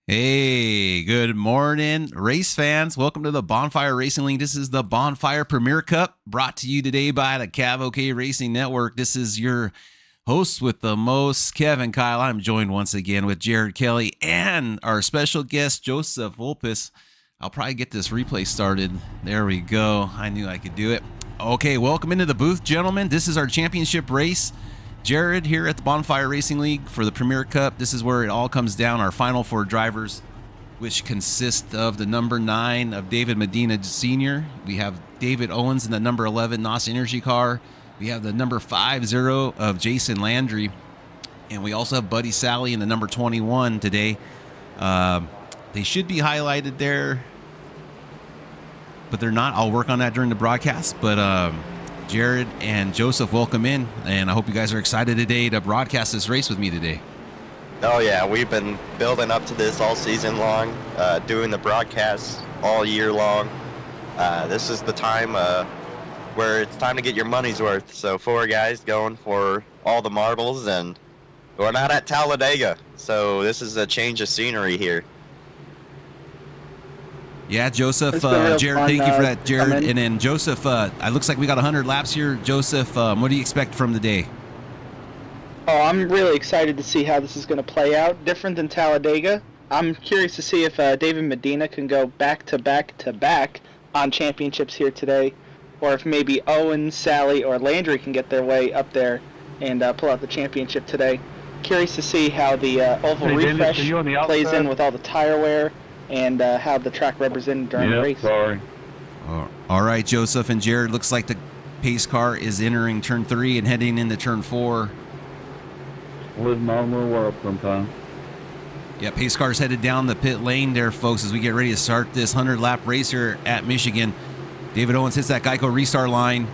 Hey, good morning, race fans. Welcome to the Bonfire Racing League. This is the Bonfire Premier Cup brought to you today by the Cav Racing Network. This is your host with the most, Kevin Kyle. I'm joined once again with Jared Kelly and our special guest, Joseph Volpis. I'll probably get this replay started. There we go. I knew I could do it. Okay, welcome into the booth, gentlemen. This is our championship race. Jared here at the Bonfire Racing League for the Premier Cup. This is where it all comes down. Our final four drivers, which consist of the number 9 of David Medina Sr. We have David Owens in the number 11 NOS Energy car. We have the number 50 of Jason Landry. And we also have Buddy Sally in the number 21 today. They should be highlighted there, but they're not. I'll work on that during the broadcast. But Jared and Joseph, welcome in, and I hope you guys are excited today to broadcast this race with me today. Oh yeah, we've been building up to this all season long, doing the broadcasts all year long. This is the time where it's time to get your money's worth. So 4 guys going for all the marbles, and we're not at Talladega, so this is a change of scenery here. Yeah, Joseph, Jared, thank you for that, Jared. And then Joseph, it looks like we got 100 laps here. Joseph, what do you expect from the day? Oh, I'm really excited to see how this is going to play out. Different than Talladega. I'm curious to see if David Medina can go back to back on championships here today, or if maybe Owens, Sally, or Landry can get their way up there and pull out the championship today. Curious to see how the oval refresh plays in with all the tire wear, and how the track represented during the race. Sorry. All right, Joseph and Jared, looks like the pace car is entering turn 3 and heading into turn 4. Living my own little world sometimes. Yeah, pace car's headed down the pit lane there, folks, as we get ready to start this 100-lap race here at Michigan. David Owens hits that Geico restart line.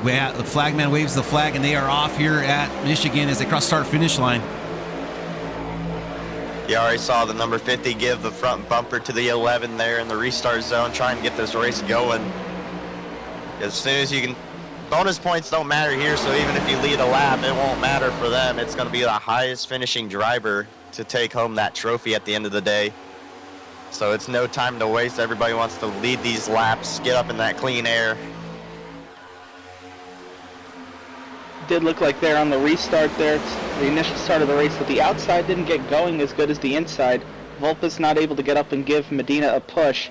The flagman waves the flag, and they are off here at Michigan as they cross start-finish line. You already saw the number 50 give the front bumper to the 11 there in the restart zone, trying to get this race going. As soon as you can, bonus points don't matter here, so even if you lead a lap, it won't matter for them. It's going to be the highest finishing driver to take home that trophy at the end of the day. So it's no time to waste. Everybody wants to lead these laps, get up in that clean air. Did look like they're on the restart there. The initial start of the race, but the outside didn't get going as good as the inside. Volpis not able to get up and give Medina a push,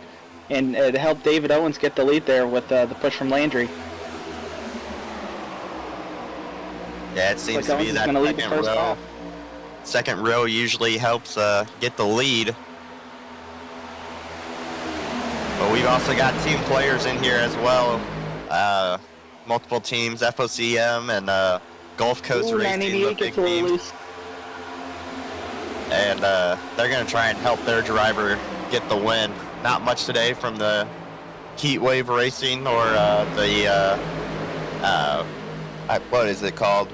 and it helped David Owens get the lead there with the push from Landry. Yeah, it seems to be that second row. Second row usually helps get the lead. But we've also got team players in here as well. Multiple teams, FOCM and Gulf Coast Racing, the big teams. And they're going to try and help their driver get the win. Not much today from the Heat Wave Racing or what is it called?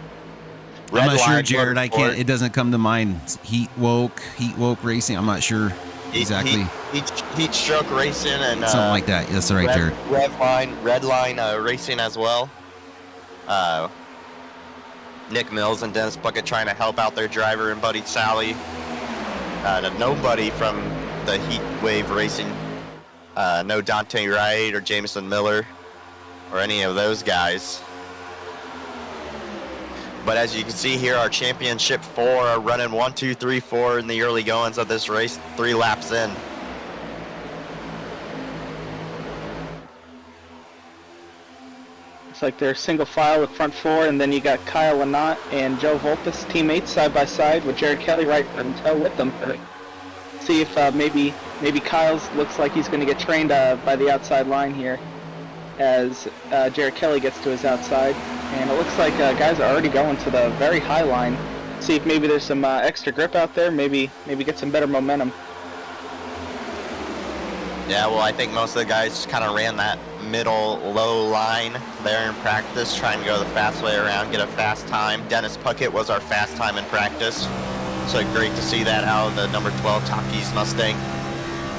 I'm not sure, Jared. I can't. It doesn't come to mind. Heat Woke Racing. I'm not sure exactly. Heat Stroke Racing and something like that. That's right, Jared. Red Line Racing as well. Nick Mills and Dennis Bucket trying to help out their driver and Buddy Sally. Nobody from the Heat Wave Racing. No Dante Wright or Jameson Miller or any of those guys. But as you can see here, our championship 4 are running 1, 2, 3, 4 in the early goings of this race, 3 laps in. Looks like they're single file with front 4, and then you got Kyle Lynott and Joe Volpis, teammates side by side with Jared Kelly right in tow with them. See if maybe Kyle's looks like he's going to get trained by the outside line here as Jared Kelly gets to his outside. And it looks like guys are already going to the very high line. See if maybe there's some extra grip out there, maybe get some better momentum. Yeah, well, I think most of the guys just kind of ran that middle low line there in practice, trying to go the fast way around, get a fast time. Dennis Puckett was our fast time in practice. So great to see that out of the number 12 Takis Mustang.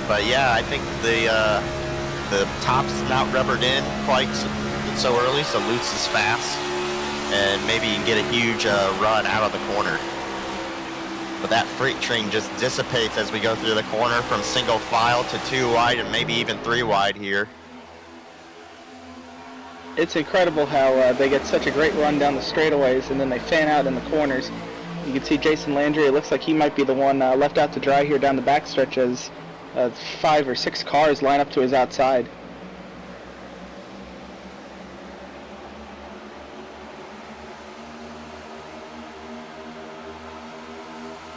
But yeah, I think the top's not rubbered in quite so early, so Lutz is fast, and maybe you can get a huge run out of the corner. But that freight train just dissipates as we go through the corner from single file to 2 wide and maybe even 3 wide here. It's incredible how they get such a great run down the straightaways and then they fan out in the corners. You can see Jason Landry, it looks like he might be the one left out to dry here down the backstretch as 5 or 6 cars line up to his outside.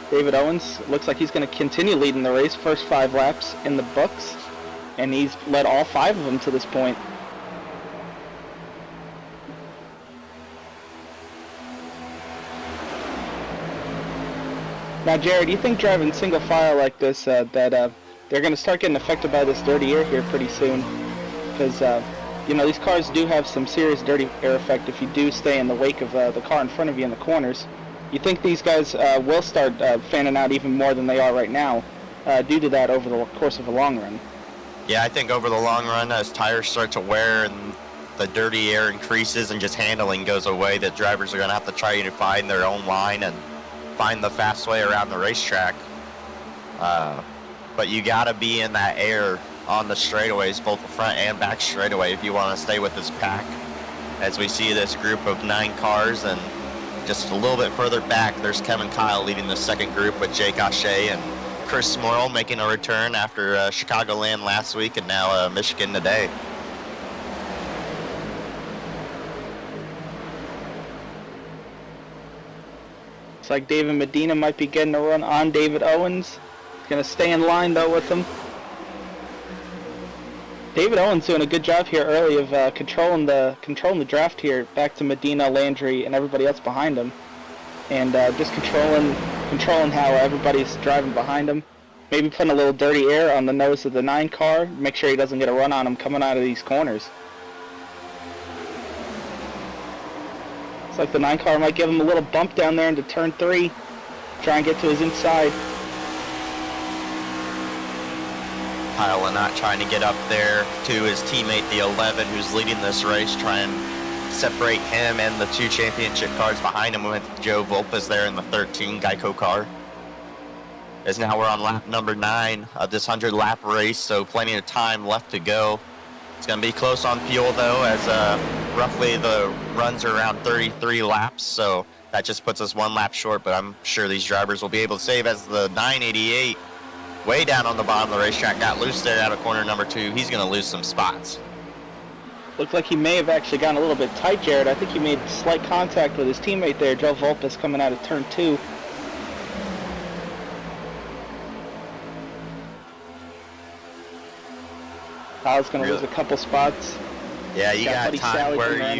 David Owens looks like he's going to continue leading the race, first 5 laps in the books, and he's led all 5 of them to this point. Now, Jared, do you think driving single file like this, that they're going to start getting affected by this dirty air here pretty soon? Because, you know, these cars do have some serious dirty air effect if you do stay in the wake of the car in front of you in the corners. You think these guys will start fanning out even more than they are right now due to that over the course of a long run? Yeah, I think over the long run, as tires start to wear and the dirty air increases and just handling goes away, that drivers are going to have to try to find their own line and find the fast way around the racetrack. But you got to be in that air on the straightaways, both the front and back straightaway, if you want to stay with this pack. As we see this group of 9 cars, and just a little bit further back, there's Kevin Kyle leading the second group with Jake O'Shea and Chris Smorrell making a return after Chicagoland last week and now Michigan today. Looks like David Medina might be getting a run on David Owens. He's going to stay in line, though, with him. David Owens doing a good job here early of controlling the draft here, back to Medina, Landry, and everybody else behind him, and just controlling how everybody's driving behind him. Maybe putting a little dirty air on the nose of the 9 car, make sure he doesn't get a run on him coming out of these corners. Looks like the 9 car might give him a little bump down there into turn 3, try and get to his inside. Kyle Lynott trying to get up there to his teammate, the 11, who's leading this race, try and separate him and the 2 championship cars behind him with Joe Volpes there in the 13 Geico car. As now we're on lap number 9 of this 100-lap race, so plenty of time left to go. It's going to be close on fuel, though, as roughly the runs are around 33 laps, so that just puts us 1 lap short, but I'm sure these drivers will be able to save, as the 988 way down on the bottom of the racetrack got loose there out of corner number 2. He's going to lose some spots. Looks like he may have actually gotten a little bit tight, Jared. I think he made slight contact with his teammate there, Joe Volpes, coming out of turn 2. Kyle's going to lose a couple spots. Yeah, you got time Sally where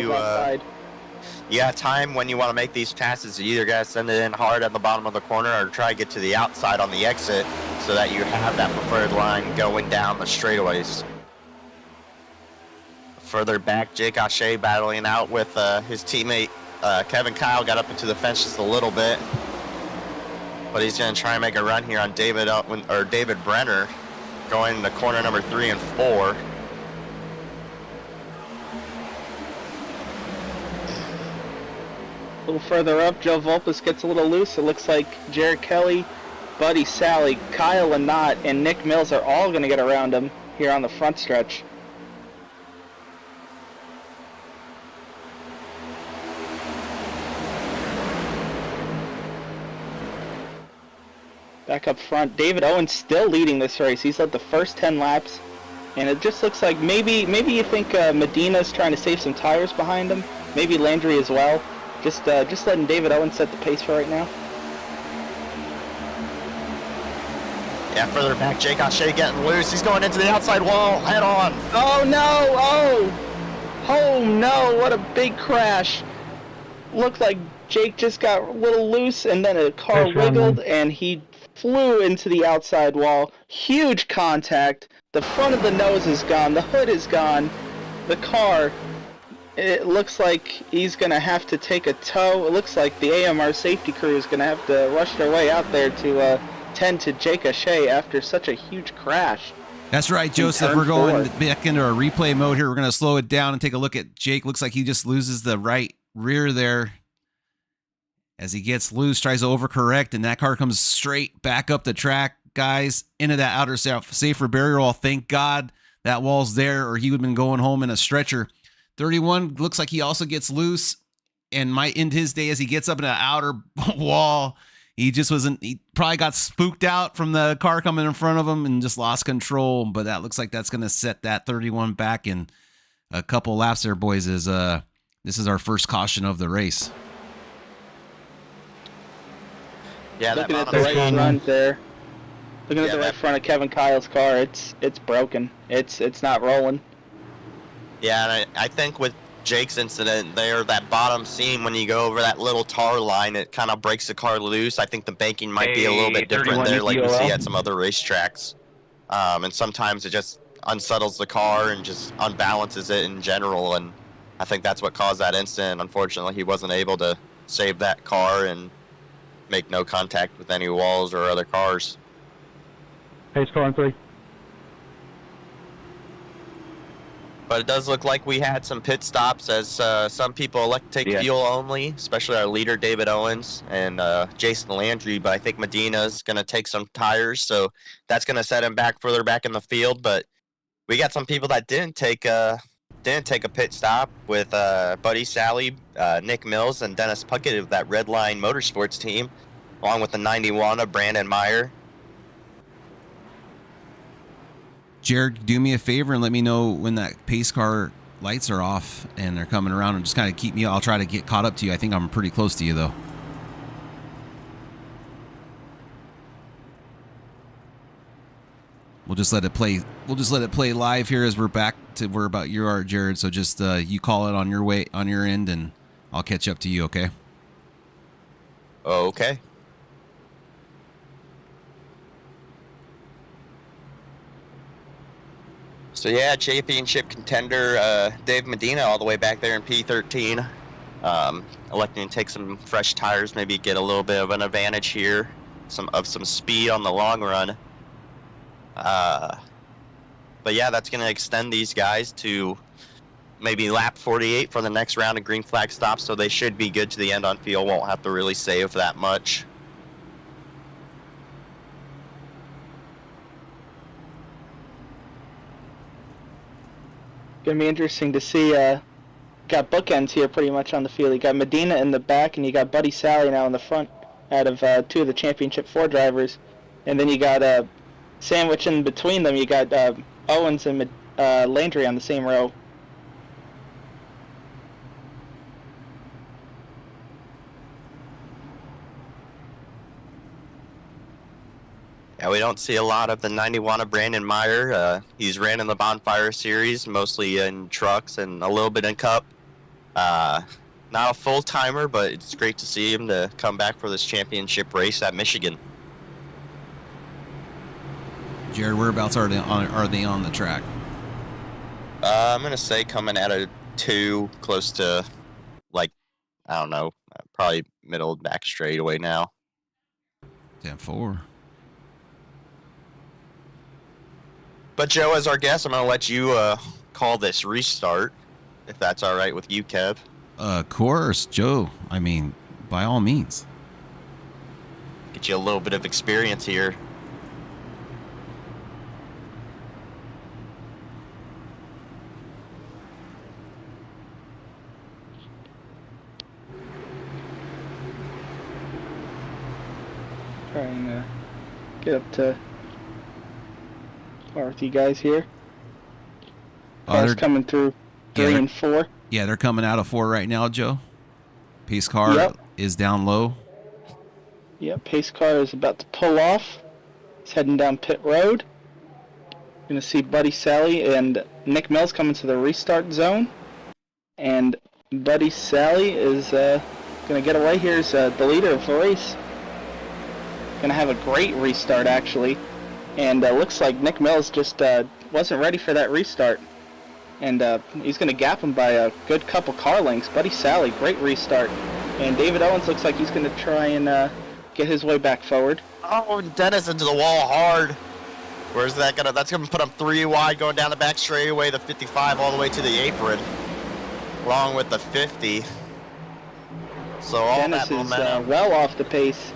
you got time when you want to make these passes. You either got to send it in hard at the bottom of the corner or try to get to the outside on the exit so that you have that preferred line going down the straightaways. Further back, Jake O'Shea battling out with his teammate Kevin Kyle. Got up into the fence just a little bit, but he's going to try and make a run here on David Brenner, going to corner number 3 and 4. A little further up, Joe Volpes gets a little loose. It looks like Jared Kelly, Buddy Sally, Kyle Lynott, and Nick Mills are all going to get around him here on the front stretch. Back up front, David Owens still leading this race. He's led the first 10 laps, and it just looks like maybe you think Medina's trying to save some tires behind him. Maybe Landry as well. Just letting David Owens set the pace for right now. Yeah, further back, Jake O'Shea getting loose. He's going into the outside wall, head on. Oh no! Oh no! What a big crash! Looked like Jake just got a little loose, and then a car wiggled, and he flew into the outside wall. Huge contact. The front of the nose is gone. The hood is gone. The car, it looks like he's going to have to take a tow. It looks like the AMR safety crew is going to have to rush their way out there to tend to Jake O'Shea after such a huge crash. That's right, Joseph. We're going back into our replay mode here. We're going to slow it down and take a look at Jake. Looks like he just loses the right rear there. as he gets loose, tries to overcorrect, and that car comes straight back up the track, guys, into that outer safer barrier wall. Thank God that wall's there, or he would have been going home in a stretcher. 31 looks like he also gets loose and might end his day as he gets up in an outer wall. He probably got spooked out from the car coming in front of him and just lost control. But that looks like that's going to set that 31 back in a couple laps there, boys. This is our first caution of the race. Yeah, looking at the right front there. Looking at the right front of Kevin Kyle's car, it's broken. It's not rolling. Yeah, and I think with Jake's incident there, that bottom seam, when you go over that little tar line, it kind of breaks the car loose. I think the banking might be a little bit different there, like we see at some other racetracks. And sometimes it just unsettles the car and just unbalances it in general. And I think that's what caused that incident. Unfortunately, he wasn't able to save that car and make no contact with any walls or other cars. Pace car in 3. But it does look like we had some pit stops, as some people elect to take fuel only, especially our leader, David Owens, and Jason Landry. But I think Medina's going to take some tires, so that's going to set him back further back in the field. But we got some people that didn't take a pit stop with Buddy Sally, Nick Mills, and Dennis Puckett of that Red Line Motorsports team, along with the 91 of Brandon Meyer. Jared, do me a favor and let me know when that pace car lights are off and they're coming around, and just kind of keep me. I'll try to get caught up to you. I think I'm pretty close to you, though. We'll just let it play. We'll just let it play live here as we're back to where about you are, Jared. So just you call it on your end, and I'll catch up to you. Okay. Okay. So yeah, championship contender Dave Medina all the way back there in P13, electing to take some fresh tires, maybe get a little bit of an advantage here, some speed on the long run. But yeah, that's going to extend these guys to maybe lap 48 for the next round of green flag stops, so they should be good to the end on field, won't have to really save that much. Gonna be interesting to see. Got bookends here pretty much on the field. You got Medina in the back, and you got Buddy Sally now in the front, out of 2 of the Championship 4 drivers, and then you got sandwich in between them. You got Owens and Landry on the same row. Yeah, we don't see a lot of the 91 of Brandon Meyer. He's ran in the Bonfire series, mostly in trucks and a little bit in Cup. Not a full-timer, but it's great to see him to come back for this championship race at Michigan. Jared, whereabouts are they on the track? I'm going to say coming at a 2, close to, like, I don't know, probably middle back straightaway now. 10-4. But Joe, as our guest, I'm going to let you call this restart, if that's all right with you, Kev. Of course, Joe. I mean, by all means. Get you a little bit of experience here. Trying to get up to par with you guys here. Cars coming through 3 and 4. Yeah, they're coming out of 4 right now, Joe. Pace car is down low. Yep, pace car is about to pull off. It's heading down pit road. Going to see Buddy Sally and Nick Mills coming to the restart zone. And Buddy Sally is going to get away here as the leader of the race. Going to have a great restart, actually. And looks like Nick Mills just wasn't ready for that restart. And he's going to gap him by a good couple car lengths. Buddy Sally, great restart. And David Owens looks like he's going to try and get his way back forward. Oh, Dennis into the wall hard. Where's that gonna? That's gonna put him 3 wide going down the back straightaway, the 55 all the way to the apron, along with the 50. So all Dennis that is momentum. well off the pace.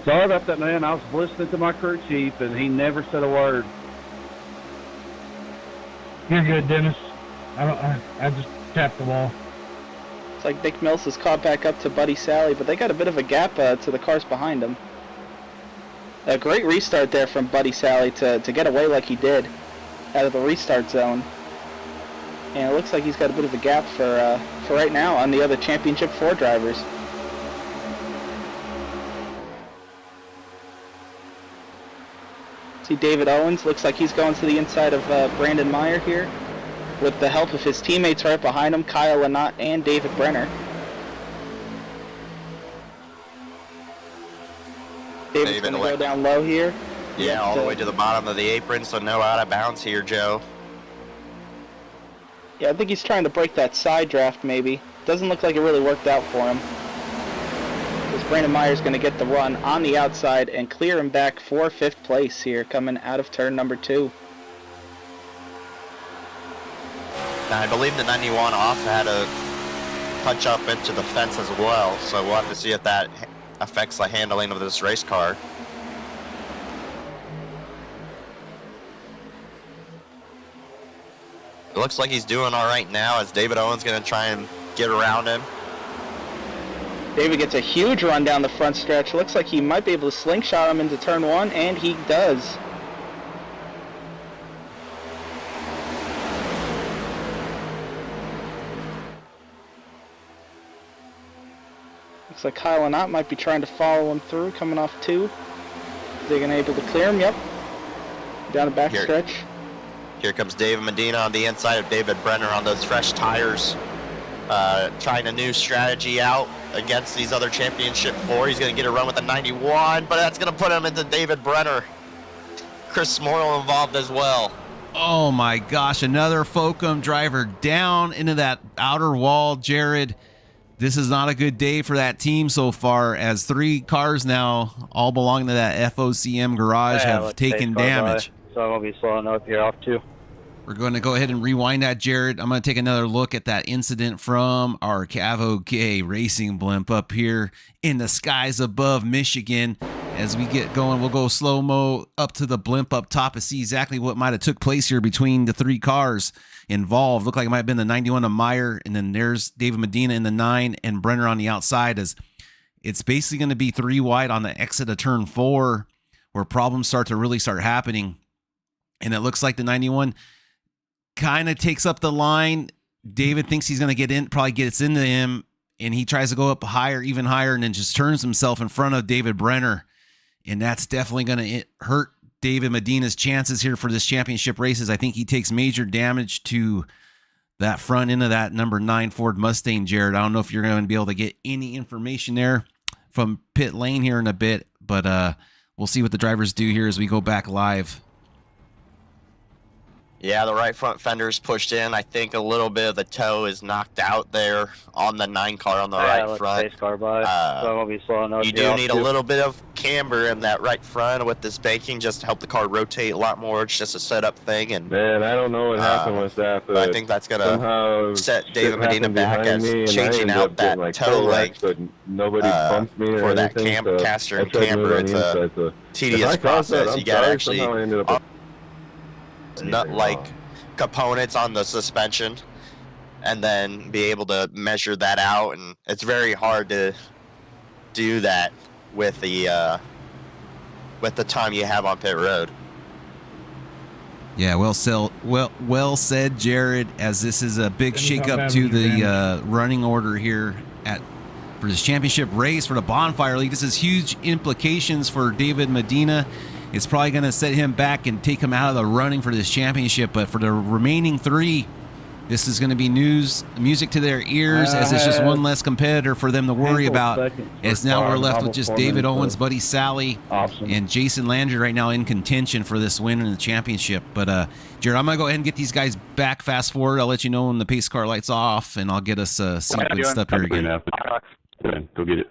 Sorry about that, man. I was listening to my crew chief, and he never said a word. You're good, Dennis. I just tapped the wall. It's like Nick Mills has caught back up to Buddy Sally, but they got a bit of a gap to the cars behind him. A great restart there from Buddy Sally to get away like he did out of the restart zone. And it looks like he's got a bit of a gap for right now on the other Championship 4 drivers. See David Owens, looks like he's going to the inside of Brandon Meyer here with the help of his teammates right behind him, Kyle Lynott and David Brenner. David's going to go down low here. Yeah, all the way to the bottom of the apron, so no out of bounds here, Joe. Yeah, I think he's trying to break that side draft maybe. Doesn't look like it really worked out for him. Because Brandon Meyer's going to get the run on the outside and clear him back for 5th place here, coming out of turn number 2. Now, I believe the 91 also had a touch up into the fence as well, so we'll have to see if that affects the handling of this race car. It looks like he's doing all right now as David Owens going to try and get around him. David gets a huge run down the front stretch. Looks like he might be able to slingshot him into turn 1, and he does. Looks like Kyle Lynott might be trying to follow him through, coming off 2. They're going to be able to clear him, yep. Down the back stretch. Here comes David Medina on the inside of David Brenner on those fresh tires. Trying a new strategy out against these other Championship 4. He's going to get a run with the 91, but that's going to put him into David Brenner. Chris Morrill involved as well. Oh my gosh, another Focum driver down into that outer wall, Jared. This is not a good day for that team so far, as 3 cars now, all belonging to that FOCM garage, have taken damage. So I'm going to be slowing up here off 2. We're going to go ahead and rewind that, Jared. I'm going to take another look at that incident from our Cav-OK racing blimp up here in the skies above Michigan. As we get going, we'll go slow-mo up to the blimp up top to see exactly what might have took place here between the 3 cars involved. Looked like it might have been the 91 of Meyer, and then there's David Medina in the 9 and Brenner on the outside. As it's basically going to be 3 wide on the exit of turn 4 where problems start happening. And it looks like the 91 kind of takes up the line. David thinks he's going to get in, probably gets into him, and he tries to go up higher, even higher, and then just turns himself in front of David Brenner. And that's definitely going to hurt David Medina's chances here for this championship races. I think he takes major damage to that front end of that number 9 Ford Mustang, Jared. I don't know if you're going to be able to get any information there from pit lane here in a bit, but we'll see what the drivers do here as we go back live. Yeah, the right front fender's pushed in. I think a little bit of the toe is knocked out there on the 9 car on the right front. Pace car by. So I'm going to be slowing up. You do need a little bit of camber in that right front with this banking just to help the car rotate a lot more. It's just a setup thing. And man, I don't know what happened with that, but I think that's going to set David Medina back as changing out that toe length nobody bumped me for that caster and camber. It's a tedious process. You got to actually nut-like components on the suspension and then be able to measure that out, and it's very hard to do that with the time you have on pit road. Yeah, well said, Jared, as this is a big shakeup to the running order here for this championship race for the Bonfire League. This is huge implications for David Medina. It's probably going to set him back and take him out of the running for this championship. But for the remaining 3, this is going to be music to their ears, as it's just one less competitor for them to worry about. As now we're left with just David Owens, Buddy Sally, and Jason Landry right now in contention for this win in the championship. But Jared, I'm going to go ahead and get these guys back fast forward. I'll let you know when the pace car lights off, and I'll get us sequenced up here again. Go get it.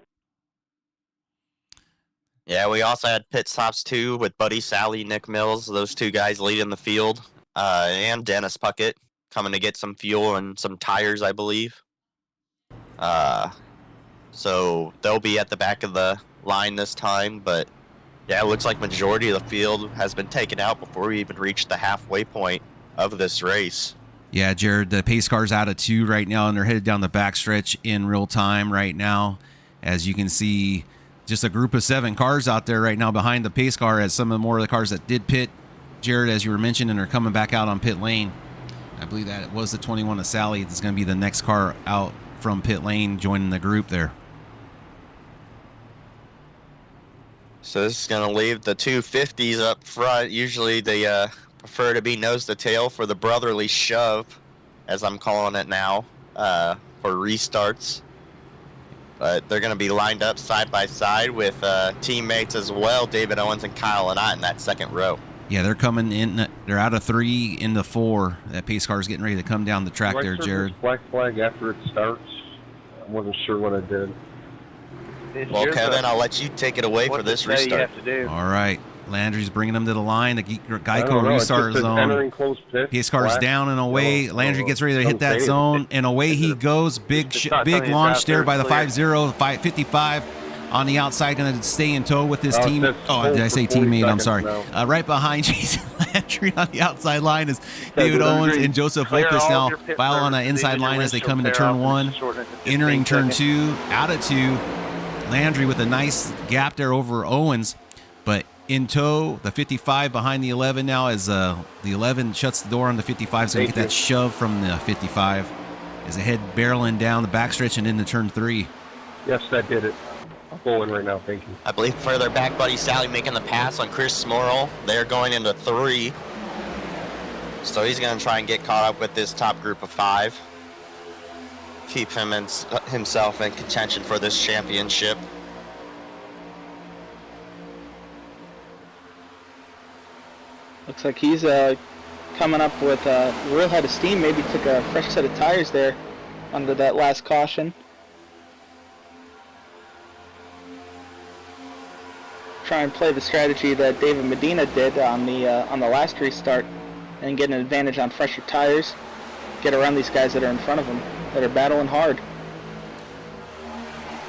Yeah, we also had pit stops too with Buddy Sally, Nick Mills, those 2 guys leading the field, and Dennis Puckett coming to get some fuel and some tires, I believe. So they'll be at the back of the line this time, but yeah, it looks like majority of the field has been taken out before we even reached the halfway point of this race. Yeah, Jared, the pace car's out of 2 right now, and they're headed down the backstretch in real time right now. As you can see, just a group of 7 cars out there right now behind the pace car, as some of the more of the cars that did pit, Jared, as you were mentioning, are coming back out on pit lane. I believe that it was the 21 of Sally. It's going to be the next car out from pit lane joining the group there. So this is going to leave the 250s up front. Usually they prefer to be nose to tail for the brotherly shove, as I'm calling it now, for restarts. But they're going to be lined up side by side with teammates as well, David Owens and Kyle Lynott in that second row. Yeah, they're coming in. They're out of 3 into 4. That pace car is getting ready to come down the track there, Jared. Black flag after it starts. I wasn't sure what I did. Well, Kevin, I'll let you take it away for this restart. You have to do. All right. Landry's bringing them to the line. The Geico It's restart just zone. closed pit, Pace car's down and away. Landry gets ready to hit that zone, and away he goes. Big launch there by the 5-0, 55 on the outside, going to stay in tow with his team. Oh, did I say teammate? I'm sorry. Right behind Jason Landry on the outside line is David Owens and Joseph Lopez now file on the inside line as they come into turn 1. Entering turn 2, out of 2. Landry with a nice gap there over Owens, but in tow, the 55 behind the 11 now as the 11 shuts the door on the 55, so you get that shove from the 55 as they head barreling down the backstretch and into turn 3. Yes, that did it. I'm going right now, thank you. I believe further back, Buddy Sally making the pass on Chris Smorrell. They're going into 3. So he's going to try and get caught up with this top group of 5. Keep himself in contention for this championship. Looks like he's coming up with a real head of steam. Maybe took a fresh set of tires there under that last caution. Try and play the strategy that David Medina did on the last restart and get an advantage on fresher tires. Get around these guys that are in front of him, that are battling hard.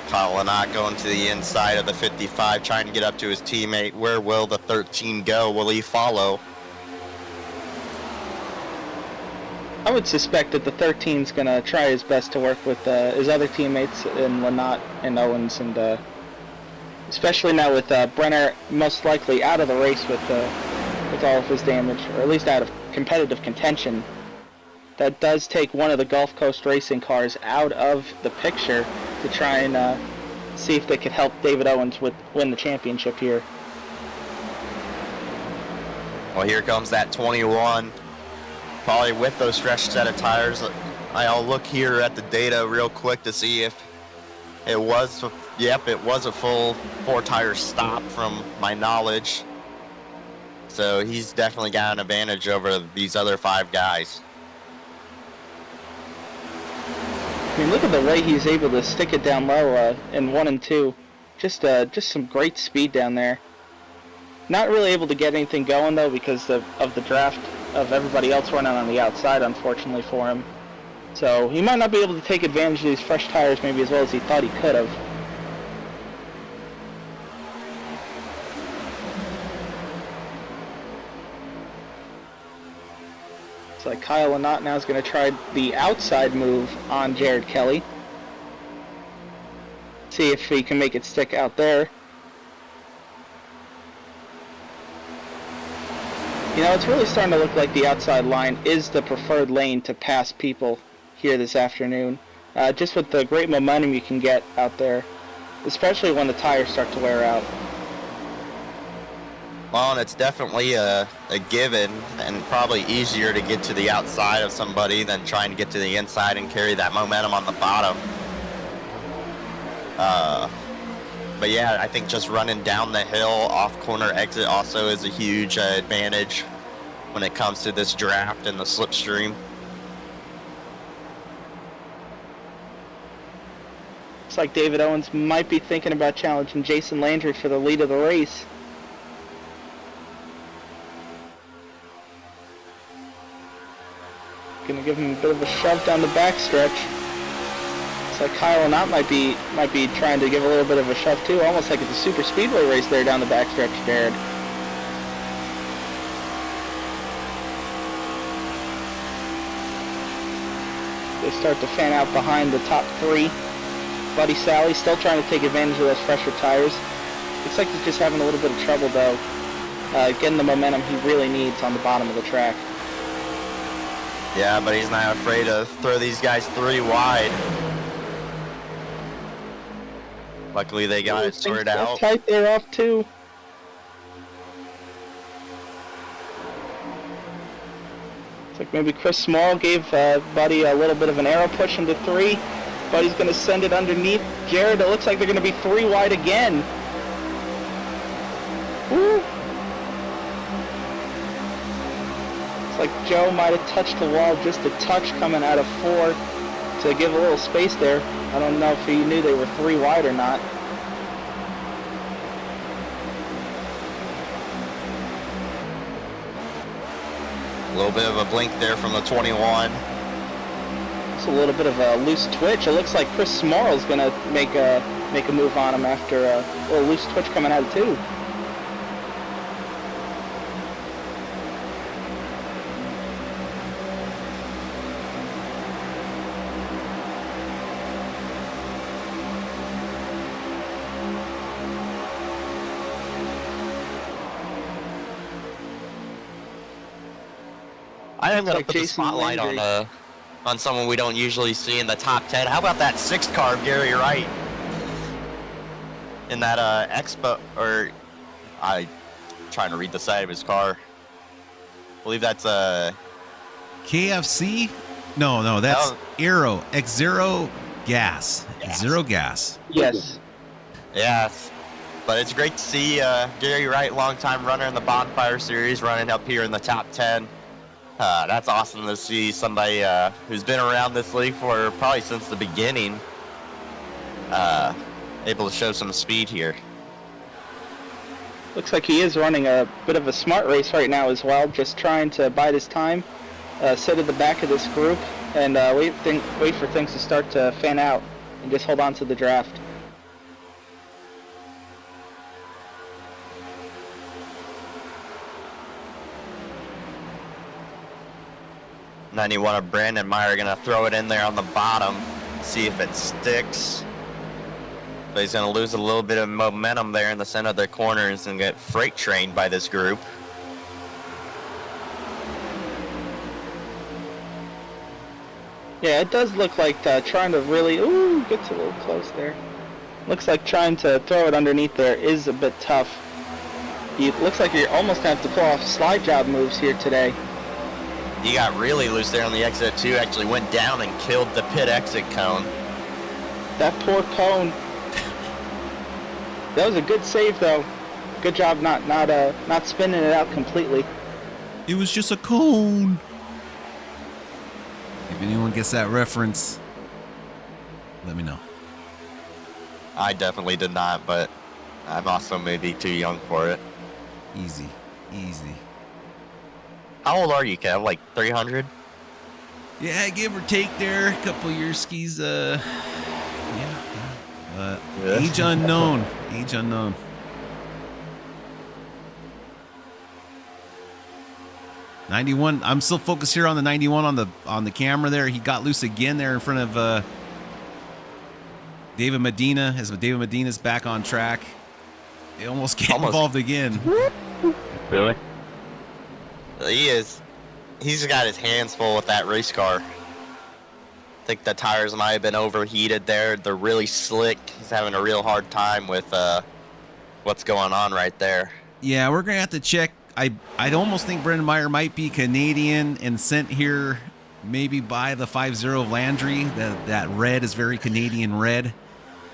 Kyle Lynott going to the inside of the 55, trying to get up to his teammate. Where will the 13 go? Will he follow? I would suspect that the 13's going to try his best to work with his other teammates in Lynott and Owens, and especially now with Brenner most likely out of the race with all of his damage, or at least out of competitive contention. That does take one of the Gulf Coast Racing cars out of the picture to try and see if they could help David Owens win the championship here. Well, here comes that 21. Probably with those fresh set of tires. I'll look here at the data real quick to see if it was, it was a full 4-tire stop from my knowledge. So he's definitely got an advantage over these other 5 guys. I mean, look at the way he's able to stick it down low in 1 and 2. Just some great speed down there. Not really able to get anything going, though, because of the draft of everybody else running on the outside, unfortunately for him. So he might not be able to take advantage of these fresh tires maybe as well as he thought he could have. It's like Kyle Lynott now is going to try the outside move on Jared Kelly. See if he can make it stick out there. You know, it's really starting to look like the outside line is the preferred lane to pass people here this afternoon. Just with the great momentum you can get out there, especially when the tires start to wear out. Well, and it's definitely a given, and probably easier to get to the outside of somebody than trying to get to the inside and carry that momentum on the bottom. But yeah, I think just running down the hill off corner exit also is a huge advantage when it comes to this draft and the slipstream. Looks like David Owens might be thinking about challenging Jason Landry for the lead of the race. Gonna give him a bit of a shove down the backstretch. Looks like Kyle Knott might be trying to give a little bit of a shove too, almost like it's a super speedway race there down the backstretch, Jared. They start to fan out behind the top 3. Buddy Sally still trying to take advantage of those fresher tires. Looks like he's just having a little bit of trouble though, getting the momentum he really needs on the bottom of the track. Yeah, but he's not afraid to throw these guys 3 wide. Luckily, they got it sorted out. Tight there off 2. It's like maybe Chris Small gave Buddy a little bit of an arrow push into 3. Buddy's going to send it underneath. Jared, it looks like they're going to be 3 wide again. Woo. It's like Joe might have touched the wall just a touch coming out of 4 to give a little space there. I don't know if he knew they were 3 wide or not. A little bit of a blink there from the 21. It's a little bit of a loose twitch. It looks like Chris Small's gonna make a move on him after a little loose twitch coming out of 2. I am gonna like put the Jason spotlight Landry. on someone we don't usually see in the top 10. How about that 6th car of Gary Wright in that Expo, or I trying to read the side of his car. I believe that's KFC? No, that's Oh. Aero X0 gas. Zero gas. Yes. yes. But it's great to see Gary Wright, longtime runner in the Bonfire series, running up here in the top 10. That's awesome to see somebody who's been around this league for probably since the beginning able to show some speed here. Looks like he is running a bit of a smart race right now as well, just trying to bide his time, sit at the back of this group, and wait for things to start to fan out, and just hold on to the draft. And then you want a Brandon Meyer gonna throw it in there on the bottom, see if it sticks. But he's gonna lose a little bit of momentum there in the center of the corners and get freight trained by this group. Yeah, it does look like trying to really, gets a little close there. Looks like trying to throw it underneath there is a bit tough. It looks like you almost have to pull off slide job moves here today. He got really loose there on the exit too, actually went down and killed the pit exit cone. That poor cone. That was a good save though. Good job not spinning it out completely. It was just a cone. If anyone gets that reference, let me know. I definitely did not, but I'm also maybe too young for it. Easy. How old are you, Kev? Like 300? Yeah, give or take there. A couple years skis. Yeah. Age unknown. Age unknown. '91. I'm still focused here on the 91 on the camera there. He got loose again there in front of David Medina. As David Medina's back on track, they almost get involved again. Really? He is. He's got his hands full with that race car. I think the tires might have been overheated there. They're really slick. He's having a real hard time with what's going on right there. Yeah, we're gonna have to check. I'd almost think Brendan Meyer might be Canadian and sent here maybe by the 5-0 of Landry. That red is very Canadian red.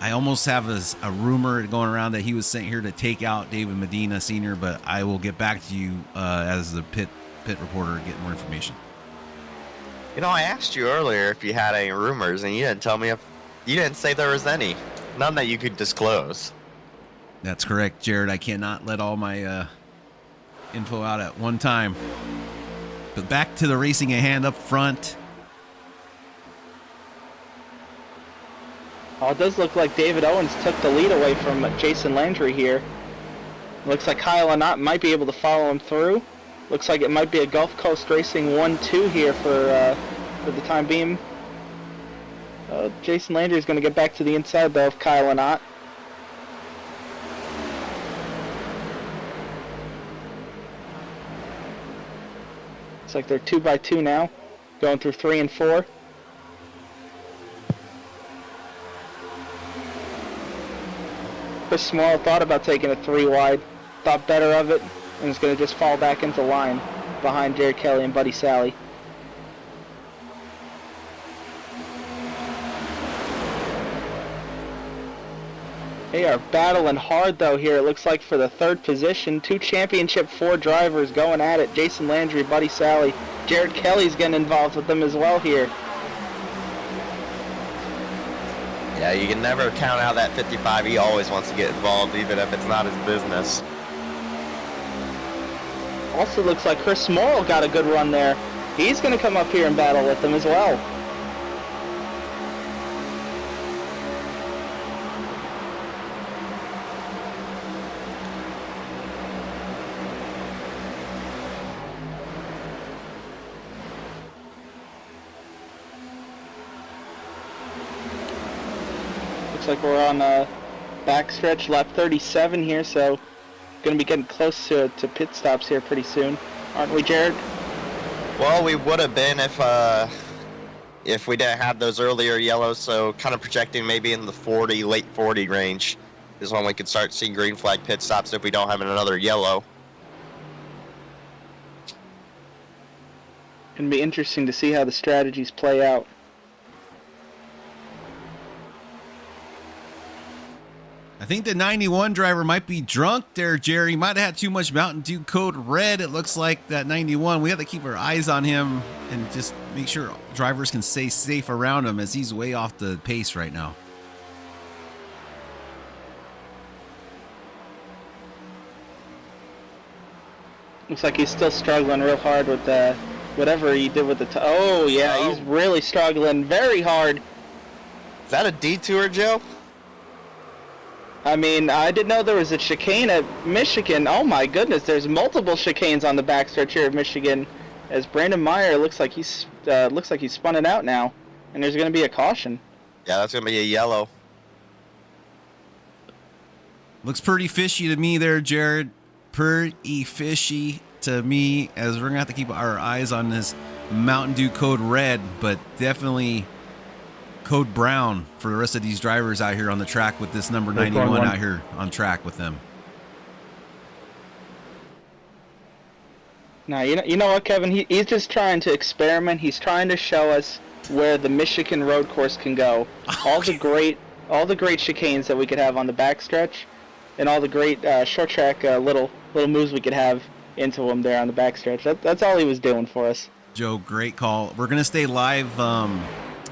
I almost have a rumor going around that he was sent here to take out David Medina Sr., but I will get back to you as the pit reporter, get more information. You know, I asked you earlier if you had any rumors, and you didn't tell me if you didn't say there was any. None that you could disclose. That's correct, Jared. I cannot let all my info out at one time. But back to the racing at hand up front. Oh, it does look like David Owens took the lead away from Jason Landry here. Looks like Kyle Anott might be able to follow him through. Looks like it might be a Gulf Coast Racing 1-2 here for the time being. Jason Landry is going to get back to the inside, though, of Kyle Anott. Looks like they're 2x2 now, going through 3 and 4. Chris Small thought about taking a 3 wide, thought better of it, and is going to just fall back into line behind Jared Kelly and Buddy Sally. They are battling hard though here, it looks like, for the 3rd position. 2 Championship 4 drivers going at it. Jason Landry, Buddy Sally. Jared Kelly's getting involved with them as well here. Yeah, you can never count out that 55. He always wants to get involved, even if it's not his business. Also looks like Chris Morrill got a good run there. He's going to come up here and battle with them as well. Looks like we're on a backstretch, lap 37 here, so going to be getting close to pit stops here pretty soon, aren't we, Jared? Well, we would have been if we didn't have those earlier yellows, so kind of projecting maybe in the 40, late 40 range is when we could start seeing green flag pit stops if we don't have another yellow. Going to be interesting to see how the strategies play out. I think the 91 driver might be drunk there, Jerry. Might have had too much Mountain Dew Code Red. It looks like that 91. We have to keep our eyes on him and just make sure drivers can stay safe around him as he's way off the pace right now. Looks like he's still struggling real hard with whatever he did with the oh yeah, Oh. he's really struggling very hard. Is that a detour, Joe? I mean, I didn't know there was a chicane at Michigan. Oh my goodness, there's multiple chicanes on the backstretch here at Michigan. As Brandon Meyer looks like he's spun it out now, and there's going to be a caution. Yeah, that's going to be a yellow. Looks pretty fishy to me there, Jared. Pretty fishy to me, as we're going to have to keep our eyes on this Mountain Dew Code Red, but definitely Code Brown for the rest of these drivers out here on the track with this number 91 out here on track with them. Now, you know what, Kevin? He's just trying to experiment. He's trying to show us where the Michigan road course can go. All the great chicanes that we could have on the backstretch, and all the great short track little moves we could have into them there on the backstretch. That's all he was doing for us. Joe, great call. We're gonna stay live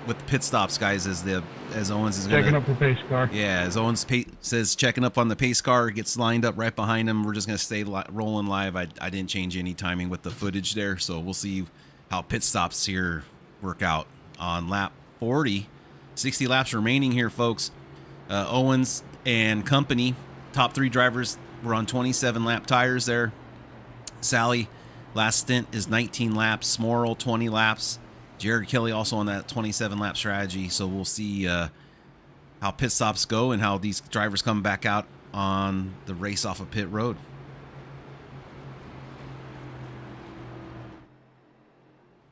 with the pit stops, guys, as Owens is Checking up the pace car. Yeah, as Owens says, checking up on the pace car, gets lined up right behind him. We're just going to stay rolling live. I didn't change any timing with the footage there, so we'll see how pit stops here work out on lap 40. 60 laps remaining here, folks. Owens and company, top 3 drivers, were on 27 lap tires there. Sally, last stint is 19 laps. Smorrell, 20 laps. Jared Kelly also on that 27-lap strategy, so we'll see how pit stops go and how these drivers come back out on the race off of pit road.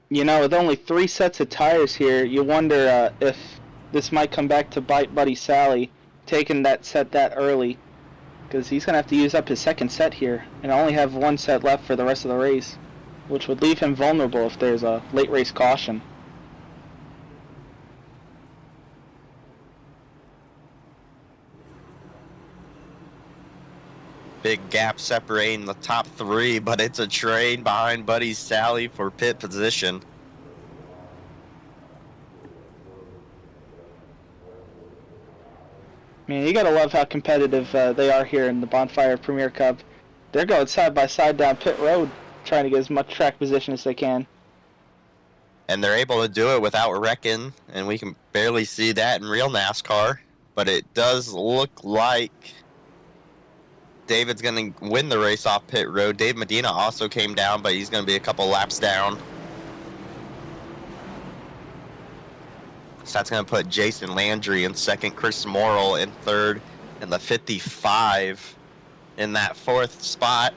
You know, with only 3 sets of tires here, you wonder if this might come back to bite Buddy Sally, taking that set that early, because he's going to have to use up his 2nd set here and only have 1 set left for the rest of the race, which would leave him vulnerable if there's a late race caution. Big gap separating the top 3, but it's a train behind Buddy Sally for pit position. Man, you gotta love how competitive they are here in the Bonfire Premier Cup. They're going side by side down pit road, trying to get as much track position as they can. And they're able to do it without wrecking, and we can barely see that in real NASCAR. but it does look like David's going to win the race off pit road. Dave Medina also came down, but he's going to be a couple laps down. So that's going to put Jason Landry in second, Chris Morrill in third, and the 55 in that fourth spot.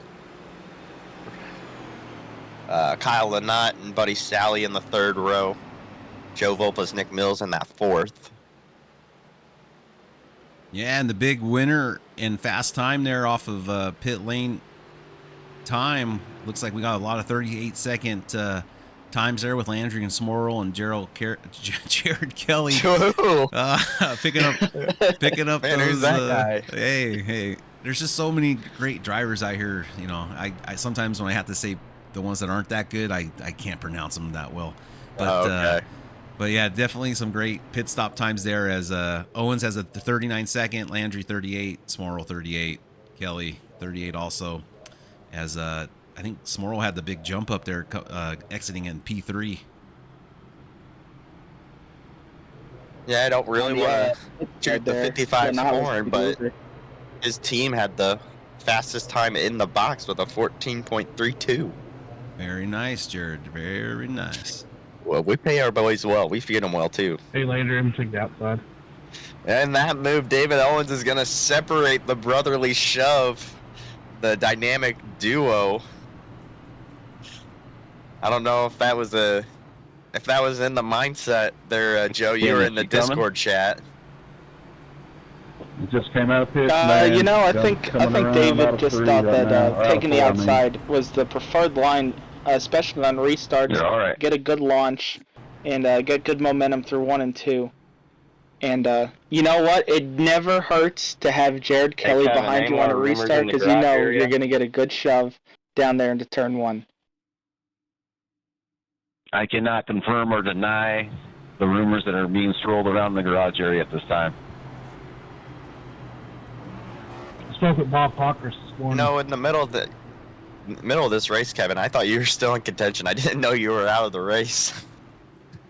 Kyle Lynott and Buddy Sally in the third row. Joe Volpa's Nick Mills in that fourth. Yeah, and the big winner in fast time there off of pit lane time. Looks like we got a lot of 38-second times there with Landry and Smorrell and Jared Kelly picking up Man, those. who's that guy? Hey, there's just so many great drivers out here. You know, I sometimes when I have to say the ones that aren't that good, I can't pronounce them that well. But okay. But yeah, definitely some great pit stop times there. As Owens has a 39-second, Landry 38, Smorrell 38, Kelly 38 also. As I think Smorrell had the big jump up there, exiting in P3. Yeah, I don't really want to shoot the 55 horn, but his team had the fastest time in the box with a 14.32. Very nice, Jared. Very nice. Well, we pay our boys well. We feed them well, too. Hey, Landry, I'm take the outside. And that move, David Owens is going to separate the brotherly shove, the dynamic duo. I don't know if that was in the mindset there, Joe. You were in the Discord chat. It just came out of pit. You know, I think David just thought that taking the outside was the preferred line, especially on restarts. You're all right. Get a good launch and get good momentum through 1 and 2. And you know what? It never hurts to have Jared Kelly behind you on a restart because you know you're going to get a good shove down there into turn 1. I cannot confirm or deny the rumors that are being swirled around the garage area at this time. I spoke with Bob Hawkers this morning. No, in the middle of this race, Kevin, I thought you were still in contention. I didn't know you were out of the race.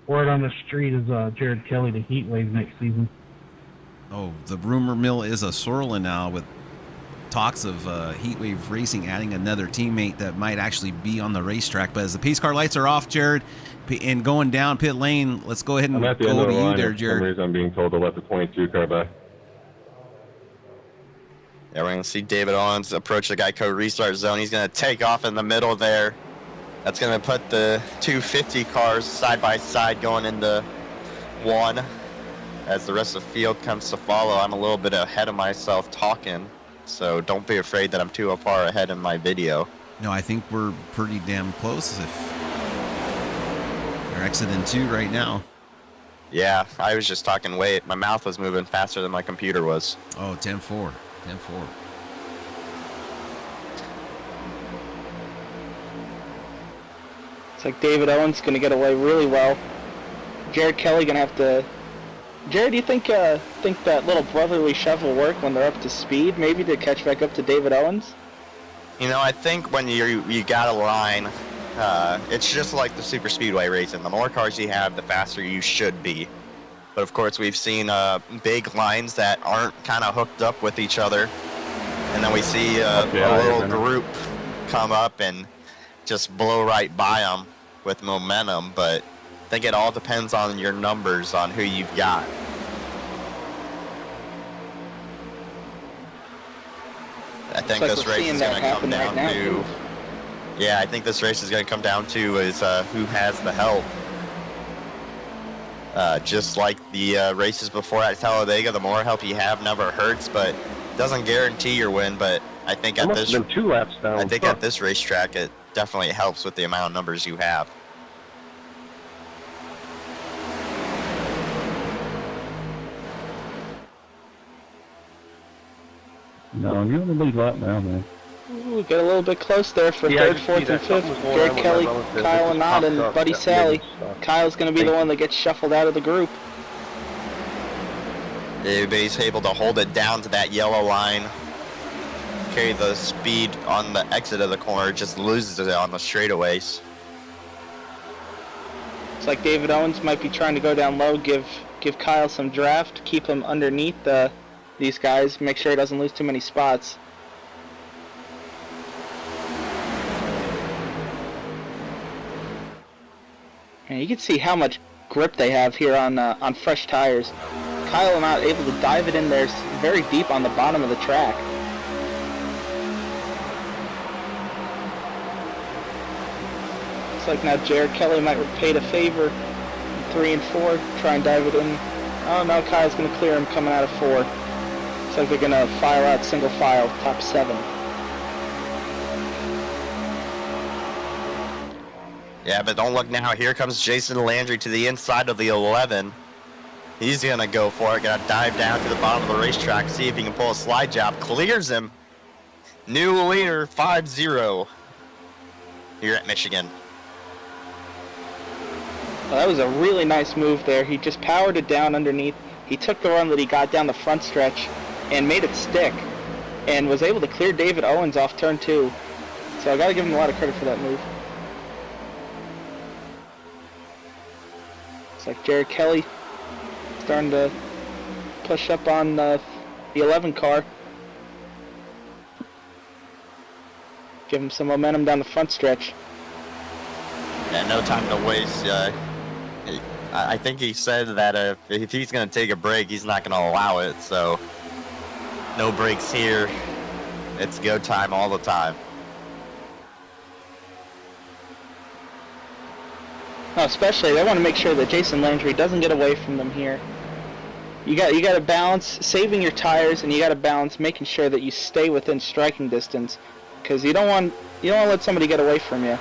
Word on the street is Jared Kelly to heat wave next season. Oh, the rumor mill is a swirling now with talks of Heatwave Racing adding another teammate that might actually be on the racetrack. But as the pace car lights are off, Jared, and going down pit lane, let's go ahead and I'm at the go end of to the you line. there, For some Jared. reason I'm being told to let the 22 car by. Yeah, we're going to see David Owens approach the Geico restart zone. He's going to take off in the middle there. That's going to put the 250 cars side by side going into 1. As the rest of the field comes to follow, I'm a little bit ahead of myself talking, so don't be afraid that I'm too far ahead in my video. No, I think we're pretty damn close. If they're exiting 2 right now. Yeah, I was just talking way. My mouth was moving faster than my computer was. Oh, 10-4. 10-4. It's like David Owens going to get away really well. Jared Kelly going to have to... Jared, do you think that little brotherly shove will work when they're up to speed, maybe to catch back up to David Owens? You know, I think when you got a line, it's just like the super speedway racing. The more cars you have, the faster you should be. But of course, we've seen big lines that aren't kind of hooked up with each other, and then we see a little group come up and just blow right by them with momentum. But I think it all depends on your numbers on who you've got. I think this race is going to come down to. Yeah, I think this race is going to come down to is who has the help. Just like the races before at Talladega, the more help you have never hurts, but doesn't guarantee your win. But I think at this, 2 laps down. I think at this racetrack, it definitely helps with the amount of numbers you have. No, you're in the lead lap now, man. Ooh, get a little bit close there for Yeah, I third, can see fourth, that. and fifth. Something's going Jared on with Kelly, my relative. Kyle It just Anand, and popped up. Buddy Yeah, Sally. big stuff. Kyle's going to be the one that gets shuffled out of the group. Everybody's able to hold it down to that yellow line, carry the speed on the exit of the corner, just loses it on the straightaways. It's like David Owens might be trying to go down low, give give Kyle some draft, keep him underneath these guys, make sure he doesn't lose too many spots. And you can see how much grip they have here on fresh tires. Kyle not able to dive it in there very deep on the bottom of the track. Looks like now Jared Kelly might repay the favor. 3 and 4, try and dive it in. Oh no, Kyle's going to clear him coming out of 4. Looks like they're going to file out single file, top 7. Yeah, but don't look now. Here comes Jason Landry to the inside of the 11. He's going to go for it. Going to dive down to the bottom of the racetrack, see if he can pull a slide job. Clears him. New leader, 5-0 here at Michigan. Well, that was a really nice move there. He just powered it down underneath. He took the run that he got down the front stretch and made it stick and was able to clear David Owens off turn 2. So I got to give him a lot of credit for that move. It's like Jared Kelly starting to push up on the 11 car. Give him some momentum down the front stretch. Yeah, no time to waste. I think he said that if he's going to take a break, he's not going to allow it. So no breaks here. It's go time all the time. Oh, especially, they want to make sure that Jason Landry doesn't get away from them here. You got to balance saving your tires, and you got to balance making sure that you stay within striking distance, because you don't want to let somebody get away from you.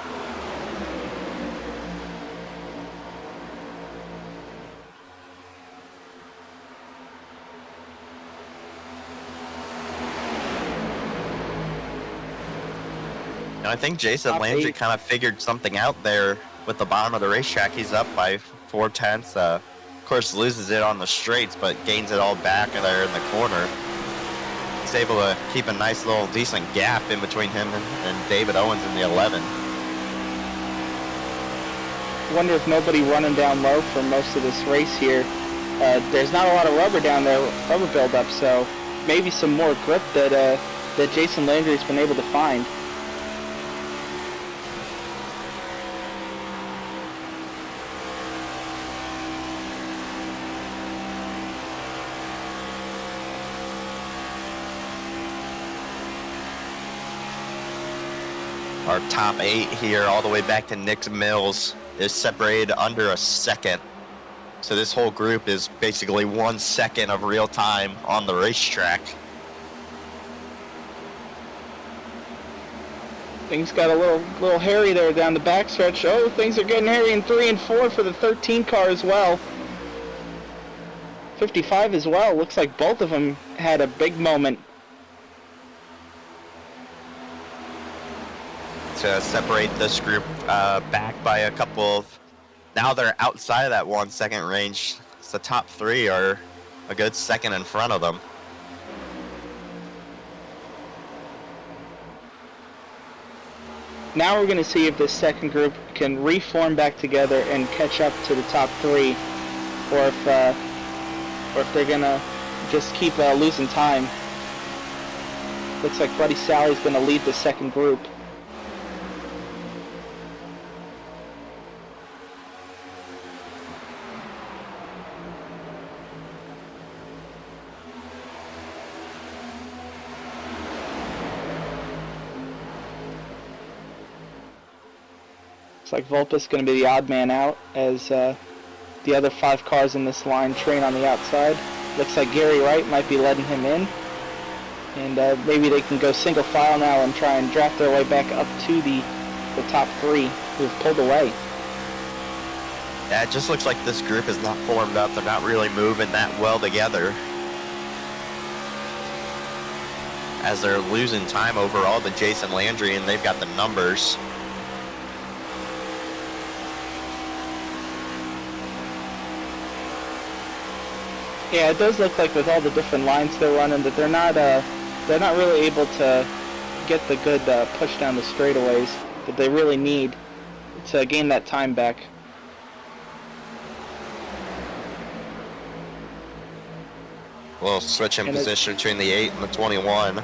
And I think Jason Top Landry 8. kind of figured something out there with the bottom of the racetrack. He's up by 4/10. Of course, loses it on the straights, but gains it all back there in the corner. He's able to keep a nice little decent gap in between him and David Owens in the 11. I wonder if nobody running down low for most of this race here. There's not a lot of rubber down there, rubber buildup, so maybe some more grip that Jason Landry's been able to find. Our top 8 here, all the way back to Nick Mills, is separated under a second. So this whole group is basically 1 second of real time on the racetrack. Things got a little hairy there down the backstretch. Oh, things are getting hairy in 3 and 4 for the 13 car as well. 55 as well. Looks like both of them had a big moment. To separate this group back by a couple of, now they're outside of that 1 second range. So the top 3 are a good second in front of them. Now we're going to see if this second group can reform back together and catch up to the top 3, or if they're going to just keep losing time. Looks like Buddy Sally's going to lead the second group. Looks like Volpus going to be the odd man out as the other 5 cars in this line train on the outside. Looks like Gary Wright might be letting him in. And maybe they can go single file now and try and draft their way back up to the top 3 who have pulled away. Yeah, it just looks like this group is not formed up. They're not really moving that well together, as they're losing time overall to Jason Landry, and they've got the numbers. Yeah, it does look like with all the different lines they're running that they're not really able to get the good push down the straightaways that they really need to gain that time back. We'll switch in And position between the 8 and the 21.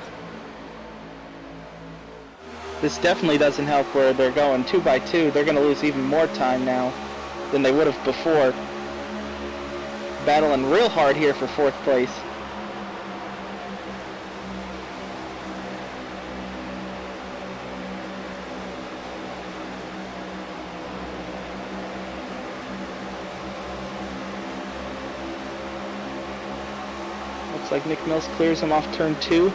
this definitely doesn't help where they're going 2 by 2. They're going to lose even more time now than they would have before. Battling real hard here for 4th place. Looks like Nick Mills clears him off turn 2.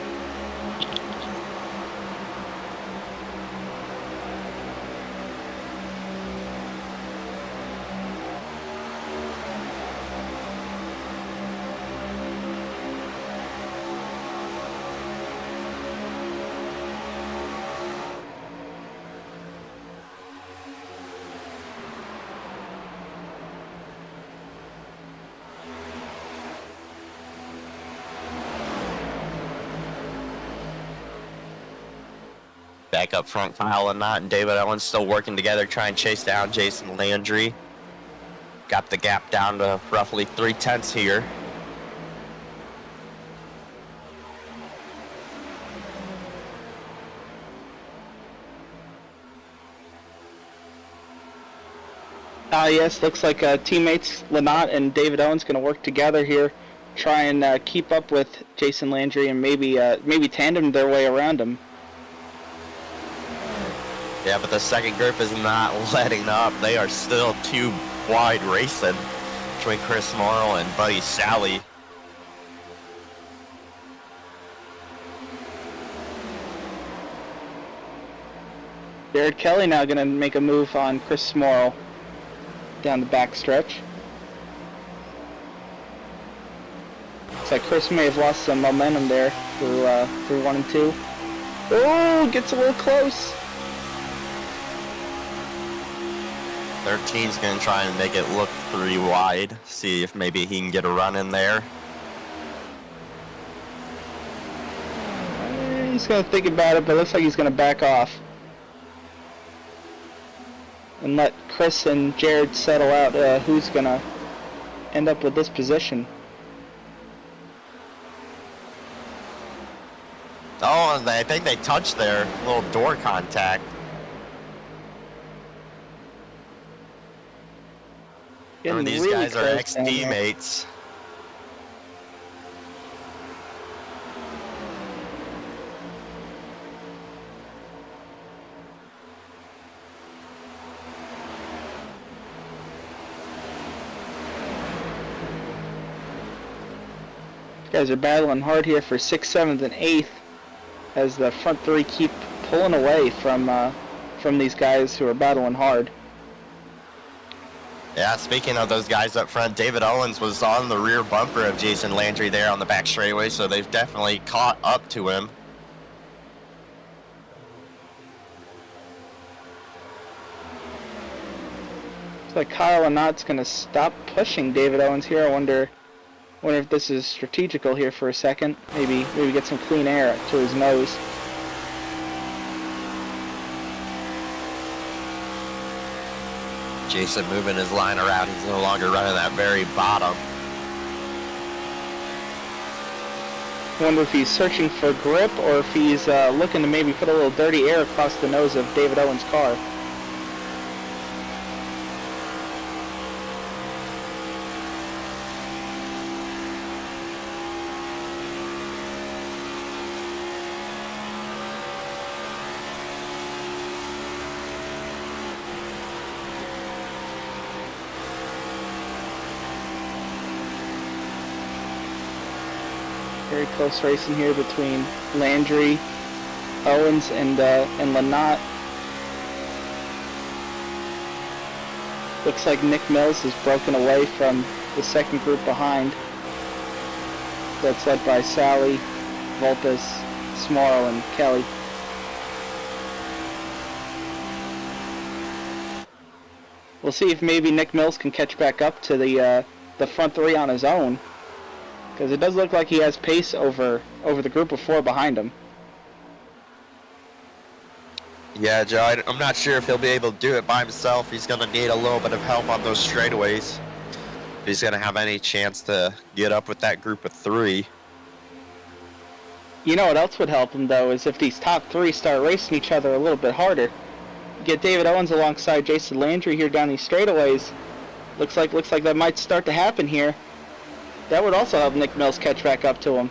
Back up front, Kyle Lynott and David Owens still working together, trying to chase down Jason Landry. Got the gap down to roughly 3/10 here. Yes, looks like teammates Lynott and David Owens going to work together here, try and keep up with Jason Landry and maybe tandem their way around him. Yeah, but the second group is not letting up. They are still too wide racing between Chris Morrow and Buddy Sally. Jared Kelly now going to make a move on Chris Morrow down the back stretch. Looks like Chris may have lost some momentum there through 1 and 2. Oh, gets a little close. 13's going to try and make it look 3 wide. See if maybe he can get a run in there. He's going to think about it, but it looks like he's going to back off. And let Chris and Jared settle out who's going to end up with this position. Oh, and I think they touched their little door contact. Getting These really guys are close ex-teammates. These guys are battling hard here for 6th, 7th, and 8th as the front 3 keep pulling away from these guys who are battling hard. Yeah, speaking of those guys up front, David Owens was on the rear bumper of Jason Landry there on the back straightaway, so they've definitely caught up to him. Looks like Kyle Lynott's going to stop pushing David Owens here. I wonder if this is strategical here for a second. Maybe get some clean air to his nose. Jason moving his line around. He's no longer running that very bottom. Wonder if he's searching for grip or if he's looking to maybe put a little dirty air across the nose of David Owens' car. Very close racing here between Landry, Owens, and Lynott. Looks like Nick Mills has broken away from the second group behind. That's led by Sally, Volpes, Smorrow, and Kelly. We'll see if maybe Nick Mills can catch back up to the front 3 on his own. Because it does look like he has pace over the group of 4 behind him. Yeah, Joe, I'm not sure if he'll be able to do it by himself. He's going to need a little bit of help on those straightaways. if he's going to have any chance to get up with that group of 3. You know what else would help him, though, is if these top 3 start racing each other a little bit harder. Get David Owens alongside Jason Landry here down these straightaways. Looks like that might start to happen here. That would also help Nick Mills catch back up to him.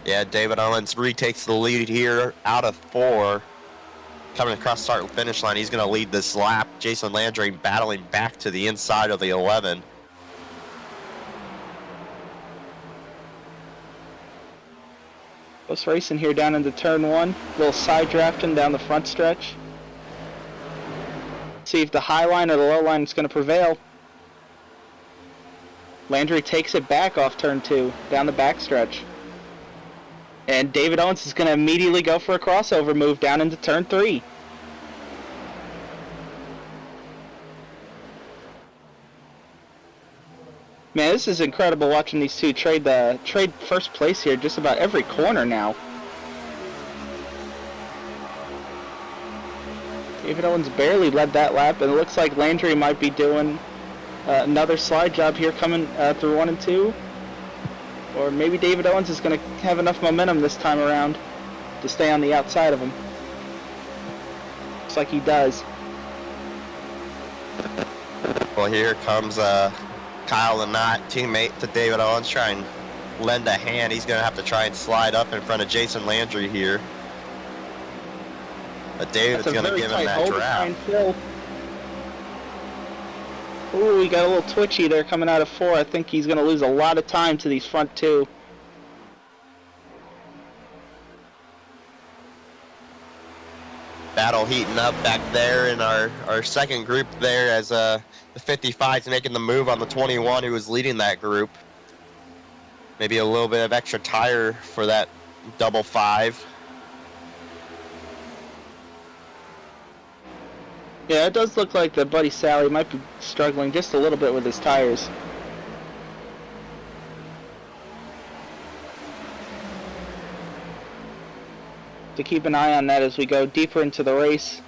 Yeah, David Owens retakes the lead here out of 4. Coming across start and finish line, he's going to lead this lap. Jason Landry battling back to the inside of the 11. Close racing here down into turn 1. Little side drafting down the front stretch. See if the high line or the low line is going to prevail. Landry takes it back off turn 2, down the back stretch. And David Owens is going to immediately go for a crossover move down into turn 3. Man, this is incredible watching these two trade first place here just about every corner now. David Owens barely led that lap, and it looks like Landry might be doing another slide job here coming through 1 and 2. Or maybe David Owens is going to have enough momentum this time around to stay on the outside of him. Looks like he does. Well, here comes Kyle Lynott, teammate to David Owens, trying to lend a hand. He's going to have to try and slide up in front of Jason Landry here. But David's going to give him that draft. Ooh, he got a little twitchy there coming out of 4. I think he's going to lose a lot of time to these front 2. Battle heating up back there in our second group there as the 55's making the move on the 21 who was leading that group. Maybe a little bit of extra tire for that double 5. Yeah, it does look like that Buddy Sally might be struggling just a little bit with his tires. To keep an eye on that as we go deeper into the race.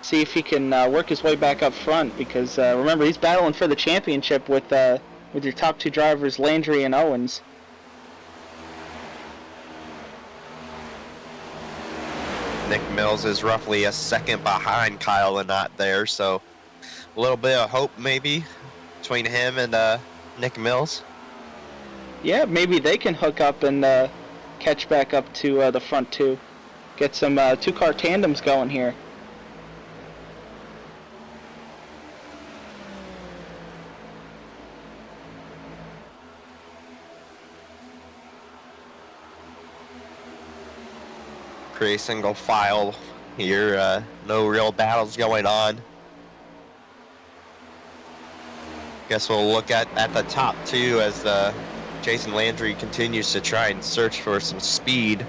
See if he can work his way back up front, because remember, he's battling for the championship with your top 2 drivers, Landry and Owens. Nick Mills is roughly a second behind Kyle Lynott there, so a little bit of hope maybe between him and Nick Mills. Yeah, maybe they can hook up and catch back up to the front 2. Get some 2-car tandems going here. Pretty single file here, no real battles going on. Guess we'll look at the top 2 as Jason Landry continues to try and search for some speed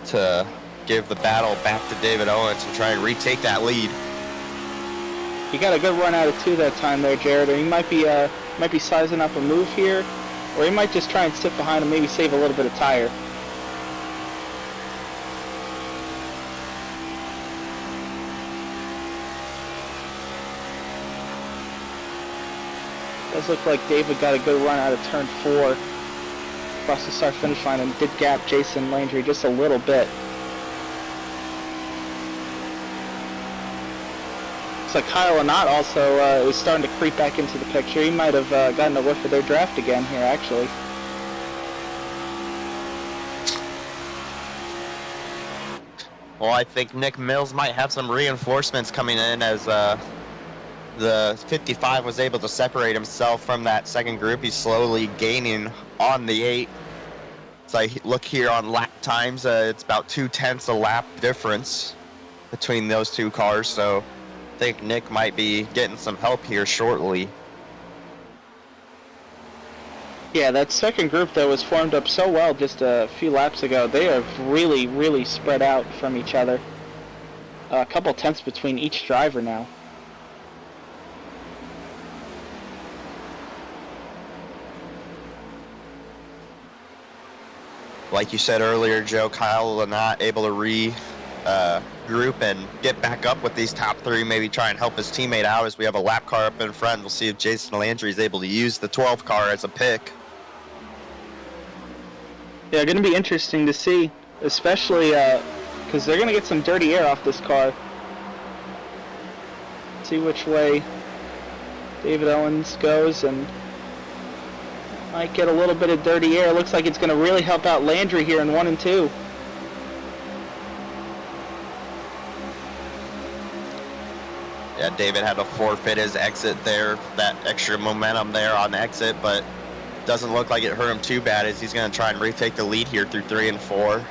to give the battle back to David Owens and try and retake that lead. He got a good run out of 2 that time there, Jared. Or he might be sizing up a move here, or he might just try and sit behind him, maybe save a little bit of tire. Does look like David got a good run out of turn 4 across the start-finish line and did gap Jason Landry just a little bit. Looks like Kyle Lynott also is starting to creep back into the picture. He might have gotten a whiff of their draft again here, actually. Well, I think Nick Mills might have some reinforcements coming in as the 55 was able to separate himself from that second group. He's slowly gaining on the 8. So I look here on lap times, it's about 0.2 a lap difference between those 2 cars. So I think Nick might be getting some help here shortly. Yeah, that second group that was formed up so well just a few laps ago, they are really, really spread out from each other. A couple tenths between each driver now. Like you said earlier, Joe, Kyle Lynott able to group and get back up with these top three, maybe try and help his teammate out as we have a lap car up in front. We'll see if Jason Landry is able to use the 12 car as a pick. Yeah, going to be interesting to see, especially because they're going to get some dirty air off this car. See which way David Owens goes, and might get a little bit of dirty air. Looks like it's going to really help out Landry here in 1 and 2. Yeah, David had to forfeit his exit there, that extra momentum there on the exit, but doesn't look like it hurt him too bad as he's going to try and retake the lead here through 3 and 4.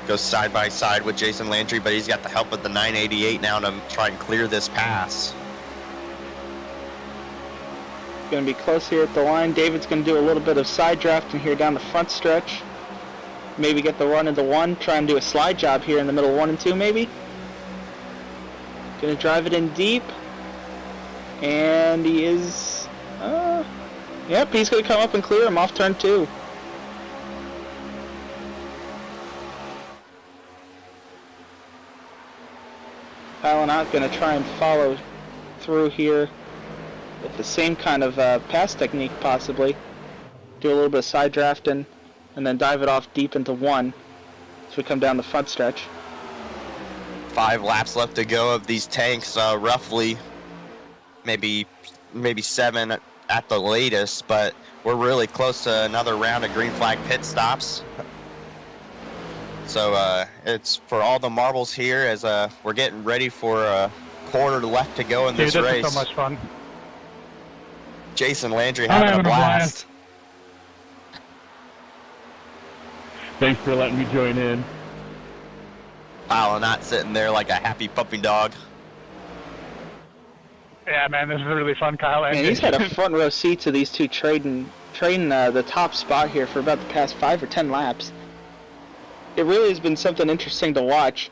Goes side by side with Jason Landry, but he's got the help of the 988 now to try and clear this pass. Going to be close here at the line. David's going to do a little bit of side drafting here down the front stretch. Maybe get the run into 1, try and do a slide job here in the middle of 1 and 2 maybe. Going to drive it in deep. And he is... Yep, he's going to come up and clear him off turn 2. Palinat going to try and follow through here with the same kind of pass technique possibly. Do a little bit of side drafting and then dive it off deep into 1 as we come down the front stretch. 5 laps left to go of these tanks, roughly maybe 7 at the latest, but we're really close to another round of green flag pit stops. So it's for all the marbles here as we're getting ready for a quarter left to go in this race. This is so much fun. Jason Landry I'm having a blast. Thanks for letting me join in. Not sitting there like a happy puppy dog. Yeah, man, this is really fun, Kyle. And he's had a front row seat to these two trading the top spot here for about the past 5 or 10 laps. It really has been something interesting to watch.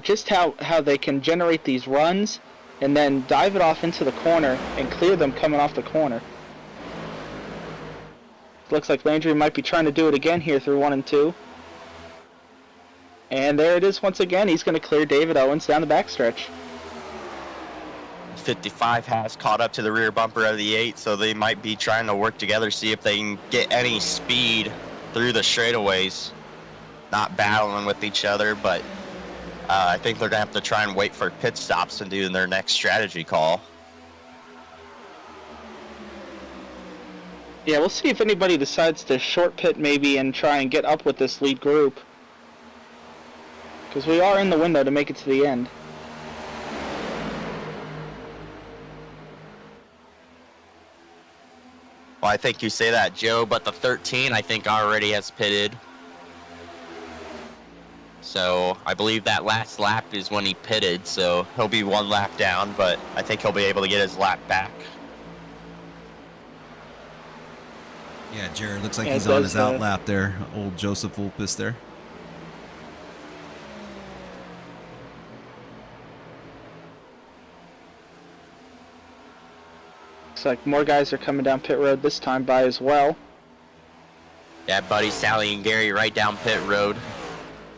Just how they can generate these runs and then dive it off into the corner and clear them coming off the corner. Looks like Landry might be trying to do it again here through 1 and 2. And there it is once again. He's going to clear David Owens down the backstretch. 55 has caught up to the rear bumper of the 8, so they might be trying to work together, see if they can get any speed through the straightaways. Not battling with each other, but I think they're going to have to try and wait for pit stops and do their next strategy call. Yeah, we'll see if anybody decides to short pit maybe and try and get up with this lead group. Because we are in the window to make it to the end. Well, I think you say that, Joe, but the 13 I think already has pitted. So I believe that last lap is when he pitted, so he'll be 1 lap down, but I think he'll be able to get his lap back. Yeah, Jared looks like he's on his out lap there. Old Joseph Vulpes there. Looks like more guys are coming down pit road this time by as well. Yeah, Buddy, Sally, and Gary right down pit road.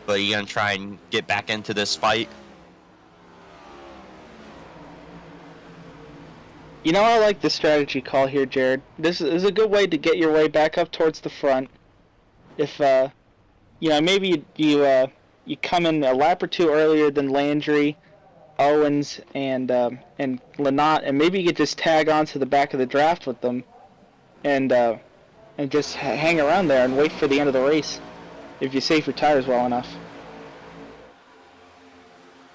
But you gonna try and get back into this fight? You know, I like the strategy call here, Jared. This is a good way to get your way back up towards the front. If you know, maybe you come in a lap or 2 earlier than Landry, Owens, and Lynott, and maybe you could just tag on to the back of the draft with them, and just hang around there and wait for the end of the race, if you save your tires well enough.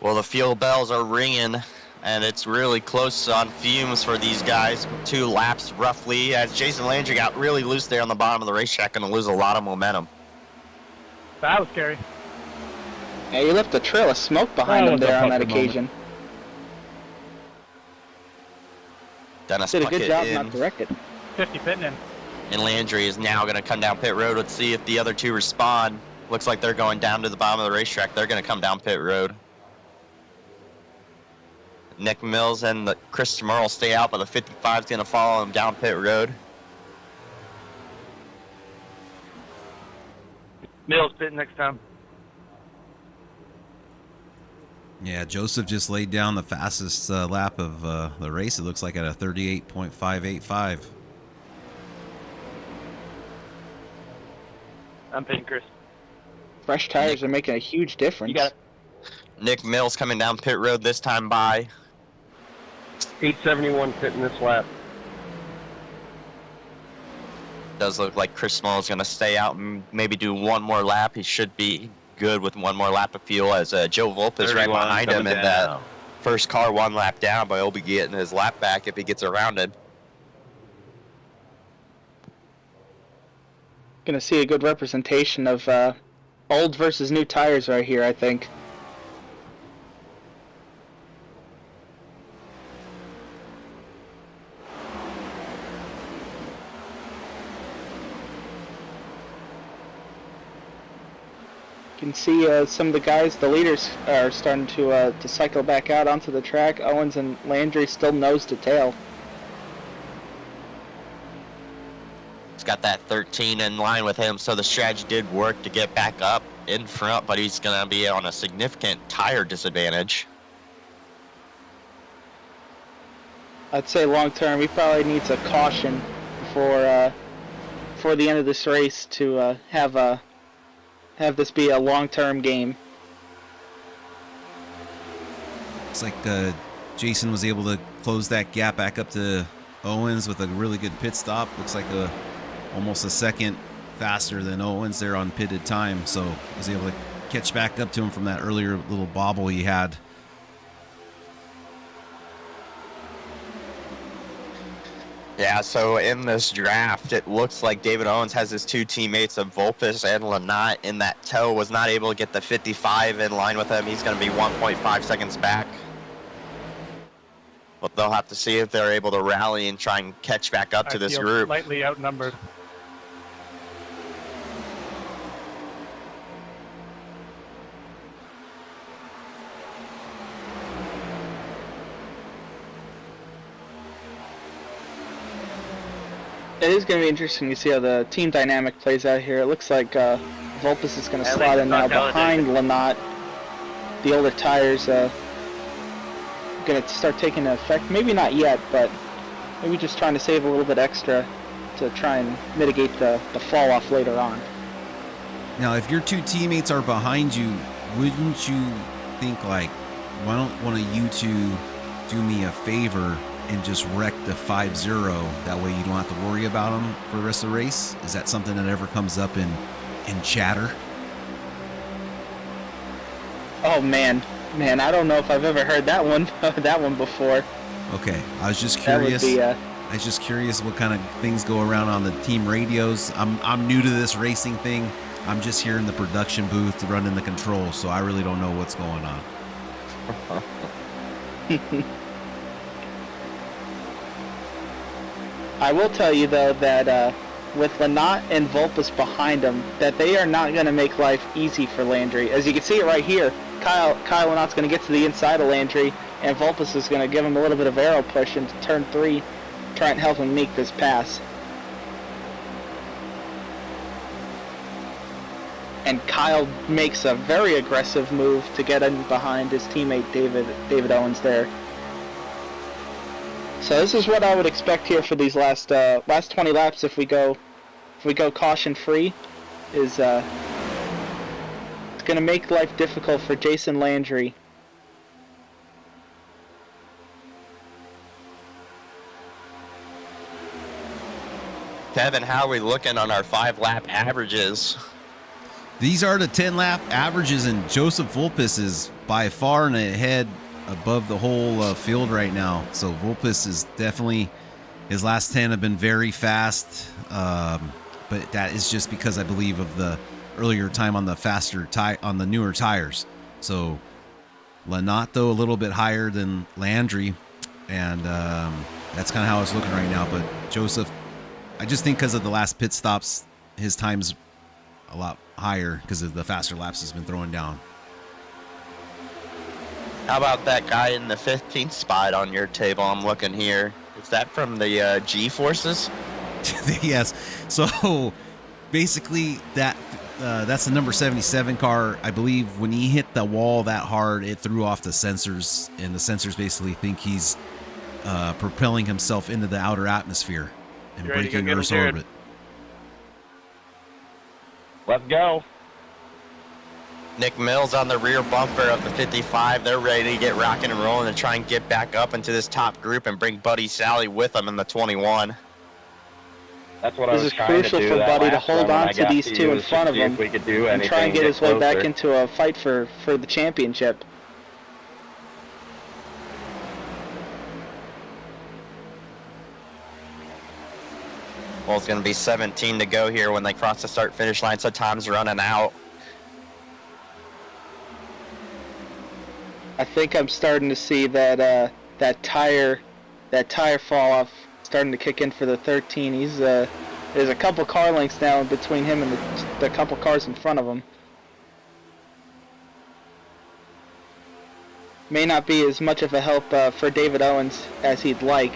Well, the fuel bells are ringing, and it's really close on fumes for these guys. 2 laps roughly, as Jason Landry got really loose there on the bottom of the racetrack, going to lose a lot of momentum. That was scary. Yeah, you left a trail of smoke behind him there on that occasion. Dennis Did a good Puckett job in. not to wreck it. 50 pitting in. And Landry is now going to come down pit road. Let's see if the other 2 respond. Looks like they're going down to the bottom of the racetrack. They're going to come down pit road. Nick Mills and Chris Merle stay out, but the 55 is going to follow him down pit road. Mills pitting next time. Yeah, Joseph just laid down the fastest lap of the race. It looks like at a 38.585. I'm paying Chris. Fresh tires are making a huge difference. You got it. Nick Mills coming down pit road this time by. 871 pitting this lap. Does look like Chris Small is going to stay out and maybe do one more lap. He should be good with one more lap of fuel as Joe Volpe is right behind him, and that first car one lap down, but he'll be getting his lap back if he gets around it. Going to see a good representation of old versus new tires right here, I think. You can see some of the guys, the leaders, are starting to cycle back out onto the track. Owens and Landry still nose to tail. He's got that 13 in line with him, so the strategy did work to get back up in front, but he's going to be on a significant tire disadvantage. I'd say long term, he probably needs a caution before the end of this race to have this be a long-term game. Looks like Jason was able to close that gap back up to Owens with a really good pit stop. Looks like almost a second faster than Owens there on pitted time. So was able to catch back up to him from that earlier little bobble he had. Yeah, so in this draft, it looks like David Owens has his two teammates of Volpis and Lynott in that tow. Was not able to get the 55 in line with him. He's going to be 1.5 seconds back. But they'll have to see if they're able to rally and try and catch back up to this group. Slightly outnumbered. It is going to be interesting to see how the team dynamic plays out here. It looks like Volpis is going to slide in now behind Lynott. The older tires going to start taking effect. Maybe not yet, but maybe just trying to save a little bit extra to try and mitigate the fall off later on. Now, if your two teammates are behind you, wouldn't you think, like, why don't one of you two do me a favor and just wreck the 5-0? That way you don't have to worry about them for the rest of the race? Is that something that ever comes up in chatter? Oh, man, I don't know if I've ever heard that one before. Okay, I was just curious. I was just curious what kind of things go around on the team radios. I'm new to this racing thing. I'm just here in the production booth running the controls, so I really don't know what's going on. I will tell you, though, that with Lynott and Volpis behind him, that they are not going to make life easy for Landry. As you can see it right here, Kyle Lynott's going to get to the inside of Landry, and Volpis is going to give him a little bit of aero push into turn 3, try and help him make this pass. And Kyle makes a very aggressive move to get in behind his teammate David Owens there. So this is what I would expect here for these last 20 laps if we go caution free. It's going to make life difficult for Jason Landry. Kevin, how are we looking on our 5-lap averages? These are the 10-lap averages, and Joseph Volpis is by far and ahead above the whole field right now. So Volpis is definitely, his last 10 have been very fast, but that is just because I believe of the earlier time on the newer tires. So Lynott, though, a little bit higher than Landry, and that's kind of how it's looking right now. But Joseph, I just think because of the last pit stops, his time's a lot higher because of the faster laps he's been throwing down. How about that guy in the 15th spot on your table? I'm looking here. Is that from the G-Forces? Yes. So basically that that's the number 77 car. I believe when he hit the wall that hard, it threw off the sensors, and the sensors basically think he's propelling himself into the outer atmosphere and You ready to go breaking get him, Earth's Jared? orbit. Let's go. Nick Mills on the rear bumper of the 55. They're ready to get rocking and rolling and try and get back up into this top group and bring Buddy Sally with them in the 21. That's what I This was is trying to crucial do for that Buddy to last hold run when on I to got these two you, in is to front of see if him we could do and try and anything get to his way back closer. into a fight for the championship. Well, it's going to be 17 to go here when they cross the start-finish line, so time's running out. I think I'm starting to see that that tire fall off starting to kick in for the 13. He's there's a couple car lengths now between him and the couple cars in front of him. May not be as much of a help for David Owens as he'd like,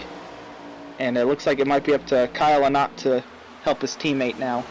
and it looks like it might be up to Kyle Anott to help his teammate now.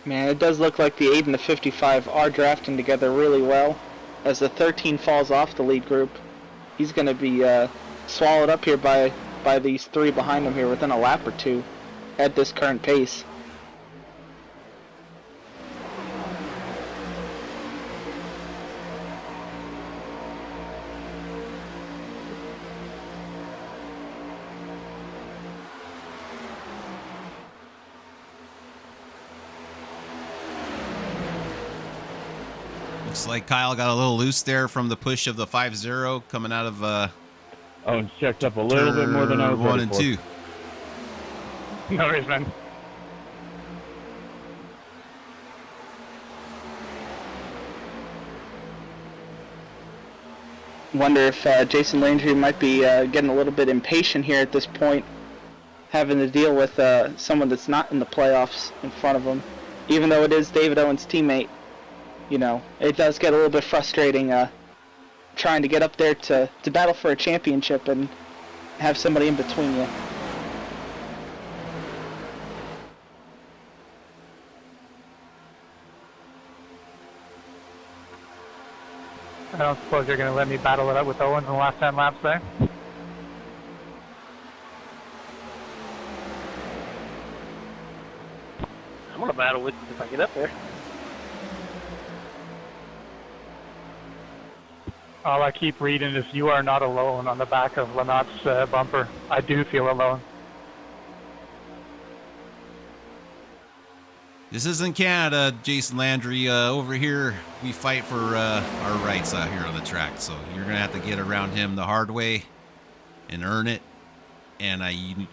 Man, it does look like the 8 and the 55 are drafting together really well. As the 13 falls off the lead group, he's going to be swallowed up here by these three behind him here within a lap or two at this current pace. Looks like Kyle got a little loose there from the push of the 5-0 coming out of Owens checked up a little bit more than I was turn 1 ready and for. 2. No worries, man. Wonder if Jason Landry might be getting a little bit impatient here at this point, having to deal with someone that's not in the playoffs in front of him. Even though it is David Owens' teammate, you know, it does get a little bit frustrating trying to get up there to battle for a championship and have somebody in between you. I don't suppose you're going to let me battle it out with Owens in the last 10 laps there? I'm going to battle with you if I get up there. All I keep reading is "you are not alone" on the back of Lanott's bumper. I do feel alone. This isn't Canada, Jason Landry. Over here, we fight for our rights out here on the track. So you're going to have to get around him the hard way and earn it. And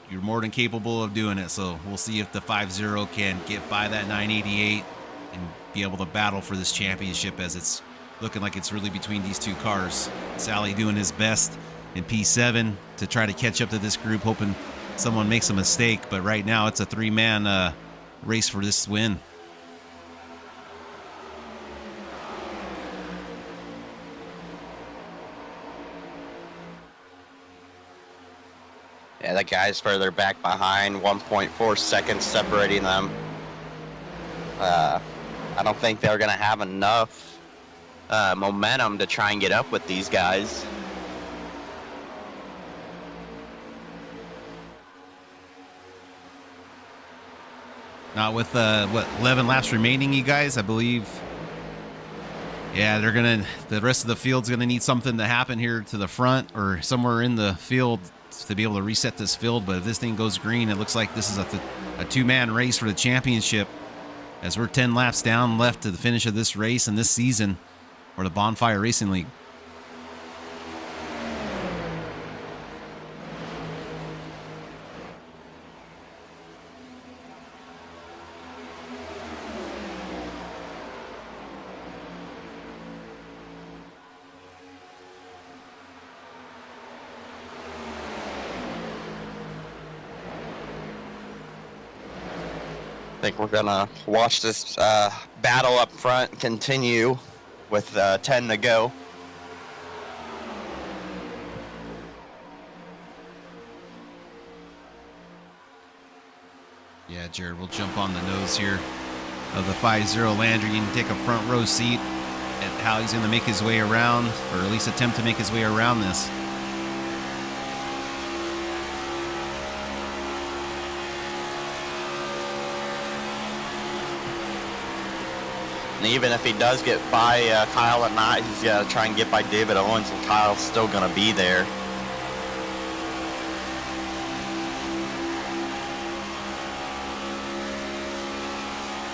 you're more than capable of doing it. So we'll see if the 5-0 can get by that 988 and be able to battle for this championship, as it's looking like it's really between these two cars. Sally doing his best in P7 to try to catch up to this group, hoping someone makes a mistake. But right now it's a three-man race for this win. Yeah, the guy's further back behind, 1.4 seconds separating them. I don't think they're going to have enough momentum to try and get up with these guys. Not with 11 laps remaining, you guys, I believe. Yeah, the rest of the field's gonna need something to happen here to the front or somewhere in the field to be able to reset this field. But if this thing goes green, it looks like this is a two-man race for the championship, as we're 10 laps down left to the finish of this race and this season for the Bonfire Racing League. I think we're gonna watch this battle up front continue with 10 to go. Yeah, Jared, we'll jump on the nose here of the 5-0 Landry. You can take a front row seat at how he's going to make his way around, or at least attempt to make his way around this. And even if he does get by Kyle or not, he's got to try and get by David Owens, and Kyle's still going to be there.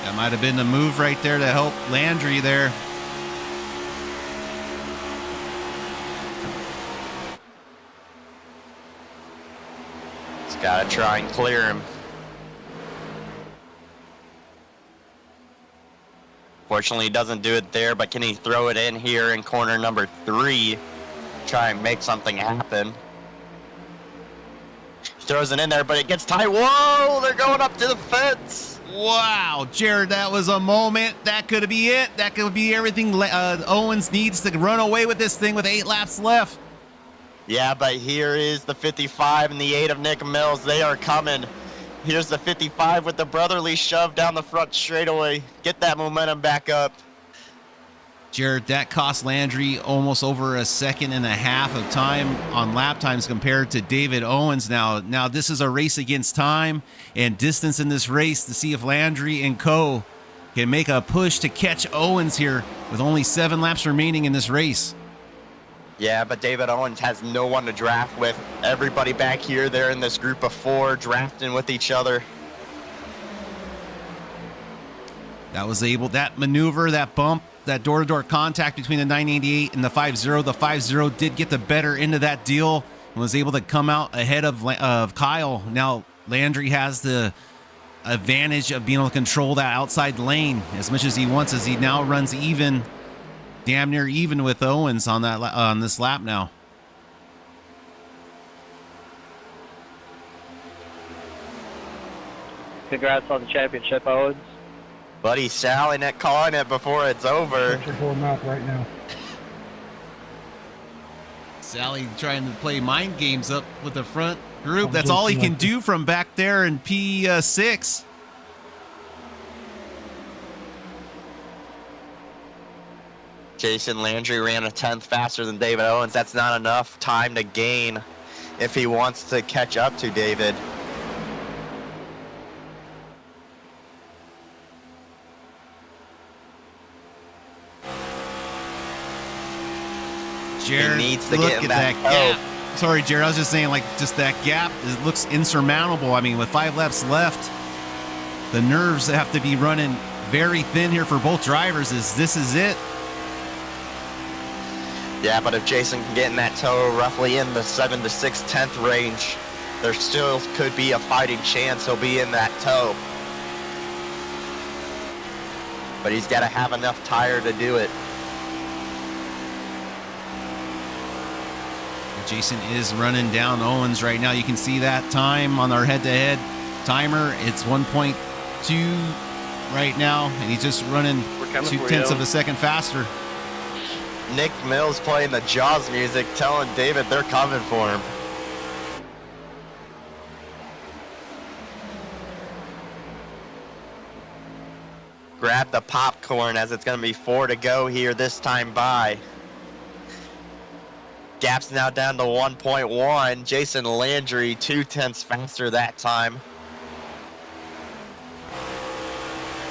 That might have been the move right there to help Landry there. He's got to try and clear him. Fortunately, he doesn't do it there, but can he throw it in here in corner number 3? Try and make something happen. Throws it in there, but it gets tight. Whoa, they're going up to the fence. Wow, Jared, that was a moment. That could be it. That could be everything Owens needs to run away with this thing with 8 laps left. Yeah, but here is the 55 and the 8 of Nick Mills. They are coming. Here's the 55 with the brotherly shove down the front straightaway. Get that momentum back up. Jared, that cost Landry almost over 1.5 seconds of time on lap times compared to David Owens. Now this is a race against time and distance in this race to see if Landry and co can make a push to catch Owens here with only 7 laps remaining in this race. Yeah, but David Owens has no one to draft with. Everybody back here, they're in this group of 4 drafting with each other. That maneuver, that bump, that door-to-door contact between the 988 and the 5-0. The 5-0 did get the better end of that deal and was able to come out ahead of Kyle. Now Landry has the advantage of being able to control that outside lane as much as he wants, as he now runs even, damn near even with Owens on this lap now. Congrats on the championship, Owens. Buddy Sally not calling it before it's over. Put your mouth right now. Sally trying to play mind games up with the front group. That's all he can do from back there in P6. Jason Landry ran a 10th faster than David Owens. That's not enough time to gain if he wants to catch up to David. Jared, he needs to look get in at that gap. Sorry, Jared, I was just saying, like, just that gap, it looks insurmountable. I mean, with 5 laps left, the nerves have to be running very thin here for both drivers. This is it. Yeah, but if Jason can get in that tow roughly in the 7 to 6/10 range, there still could be a fighting chance he'll be in that tow. But he's got to have enough tire to do it. Jason is running down Owens right now. You can see that time on our head-to-head timer. It's 1.2 right now, and he's just running 0.2 of a second faster. Nick Mills playing the Jaws music, telling David they're coming for him. Grab the popcorn, as it's going to be 4 to go here this time by. Gap's now down to 1.1. Jason Landry 0.2 faster that time.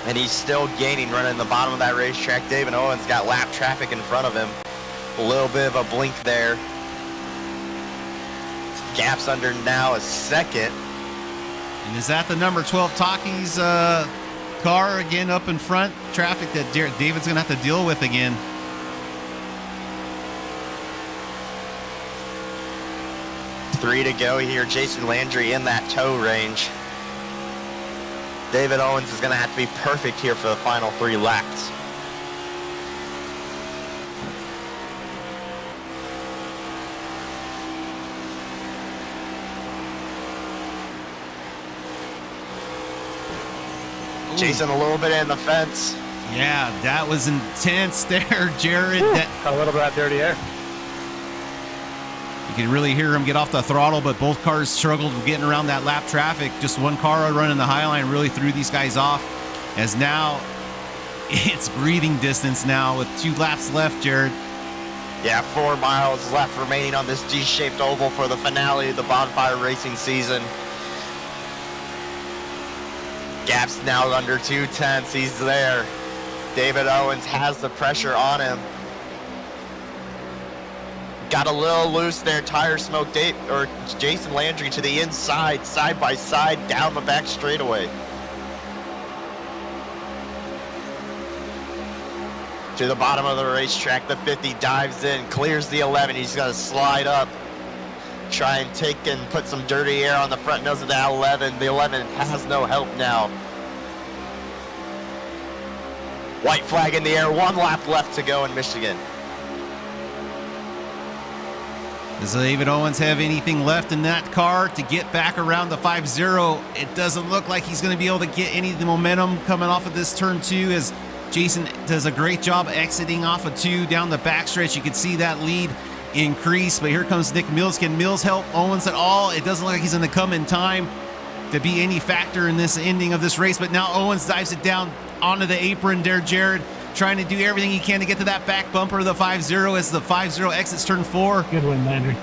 And he's still gaining, running the bottom of that racetrack. David Owens got lap traffic in front of him. A little bit of a blink there. Gap's under now a second. And is that the number 12 Taki's car again up in front? Traffic that David's going to have to deal with again. Three to go here. Jason Landry in that tow range. David Owens is going to have to be perfect here for the final 3 laps. Jason a little bit in the fence. Yeah, that was intense there, Jared. Got a little bit of that dirty air. You can really hear him get off the throttle, but both cars struggled with getting around that lap traffic. Just one car running the high line really threw these guys off. As now it's breathing distance now with 2 laps left, Jared. Yeah, 4 miles left remaining on this G-shaped oval for the finale of the Bonfire racing season. Gap's now under 2/10. He's there. David Owens has the pressure on him. Got a little loose there. Tire smoke Jason Landry to the inside, side by side, down the back straightaway. To the bottom of the racetrack, the 50 dives in, clears the 11. He's got to slide up, try and take and put some dirty air on the front nose of that 11. The 11 has no help now. White flag in the air, 1 lap left to go in Michigan. Does David Owens have anything left in that car to get back around the 5-0? It doesn't look like he's going to be able to get any of the momentum coming off of this turn 2 as Jason does a great job exiting off of 2 down the backstretch. You can see that lead increase, but here comes Nick Mills. Can Mills help Owens at all? It doesn't look like he's going to come in time to be any factor in this ending of this race, but now Owens dives it down onto the apron there, Jared, trying to do everything he can to get to that back bumper of the 5-0 as the 5-0 exits turn 4. Good one, Landry.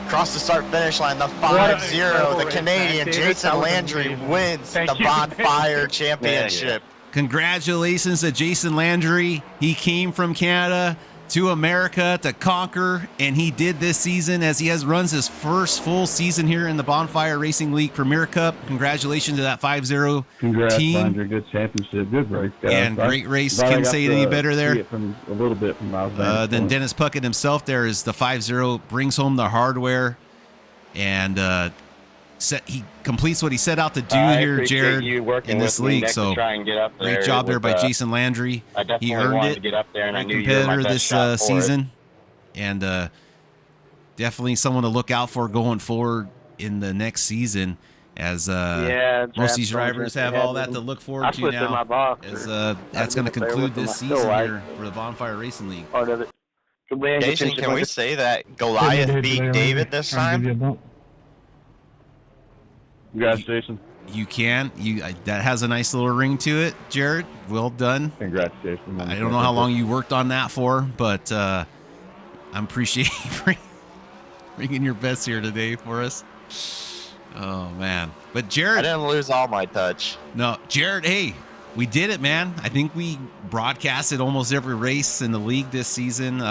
Across the start-finish line, the 5-0, the Canadian Jason Landry wins the Bonfire Championship. Congratulations to Jason Landry. He came from Canada to America to conquer, and he did this season as he runs his first full season here in the Bonfire Racing League Premier Cup. Congratulations to that 5-0 Congrats, team. Landry. Good championship. Good race, guys. And great race. Couldn't say it any better there. See it from a little bit from my vantage Then point. Dennis Puckett himself there is the 5-0, brings home the hardware, and he completes what he set out to do here, Jared, in this league. So great job there by Jason Landry. He earned it. To get up there, and I Great knew you were my competitor best this shot for it. season, and definitely someone to look out for going forward in the next season. As most of these drivers have all that to look forward to now. My box, As that's going to conclude this season here for the Bonfire Racing League. part of it. Jason, can we say that Goliath beat David this time? Congrats, Jason. You can. That has a nice little ring to it, Jared. Well done. Congrats, Jason. I don't know how long you worked on that for, but I appreciate you bringing your best here today for us. Oh, man. But I Jared. didn't lose all my touch. No, Jared, hey, we did it, man. I think we broadcasted almost every race in the league this season.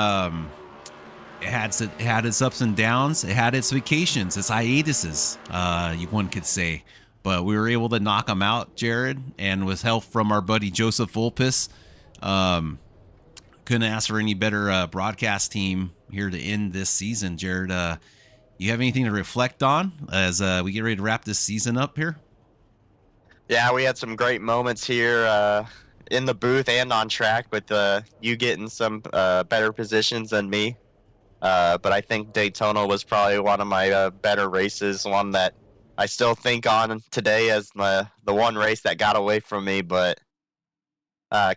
It had its ups and downs. It had its vacations, its hiatuses, one could say. But we were able to knock them out, Jared, and with help from our buddy Joseph Volpis. Couldn't ask for any better broadcast team here to end this season, Jared. You have anything to reflect on as we get ready to wrap this season up here? Yeah, we had some great moments here in the booth and on track with you getting some better positions than me. But I think Daytona was probably one of my better races, one that I still think on today as the one race that got away from me. But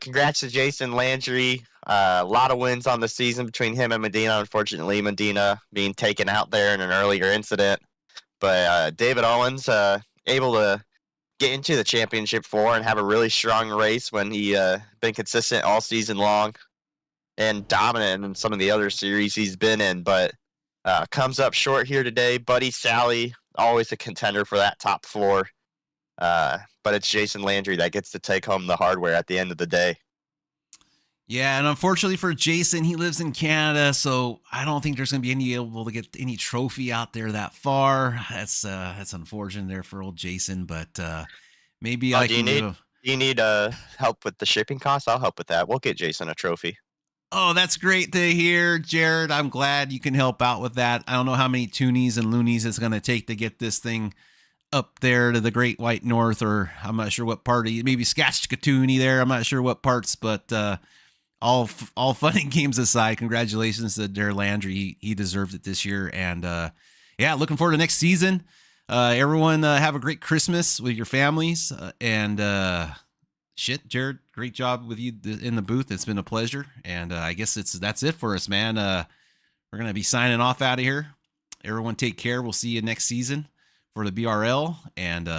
congrats to Jason Landry. A lot of wins on the season between him and Medina. Unfortunately, Medina being taken out there in an earlier incident. But David Owens able to get into the championship 4 and have a really strong race when he been consistent all season long and dominant in some of the other series he's been in, but comes up short here today. Buddy Sally, always a contender for that top 4. But it's Jason Landry that gets to take home the hardware at the end of the day. Yeah, and unfortunately for Jason, he lives in Canada, so I don't think there's going to be any able to get any trophy out there that far. That's unfortunate there for old Jason, but maybe I can do you need help with the shipping costs? I'll help with that. We'll get Jason a trophy. Oh, that's great to hear, Jared. I'm glad you can help out with that. I don't know how many toonies and loonies it's going to take to get this thing up there to the Great White North, or I'm not sure what part, maybe Saskatchewan there. I'm not sure what parts, but all fun and games aside, congratulations to Darrell Landry. He deserved it this year, and yeah, looking forward to next season. Everyone, have a great Christmas with your families. Jared, great job with you in the booth. It's been a pleasure. And I guess that's it for us, man. We're going to be signing off out of here. Everyone take care. We'll see you next season for the BRL. And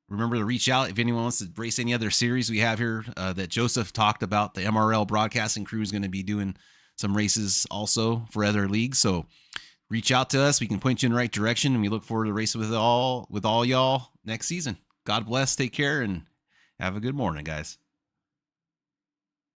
remember to reach out if anyone wants to race any other series we have here that Joseph talked about. The MRL broadcasting crew is going to be doing some races also for other leagues. So reach out to us. We can point you in the right direction, and we look forward to racing with all y'all next season. God bless. Take care, and have a good morning, guys.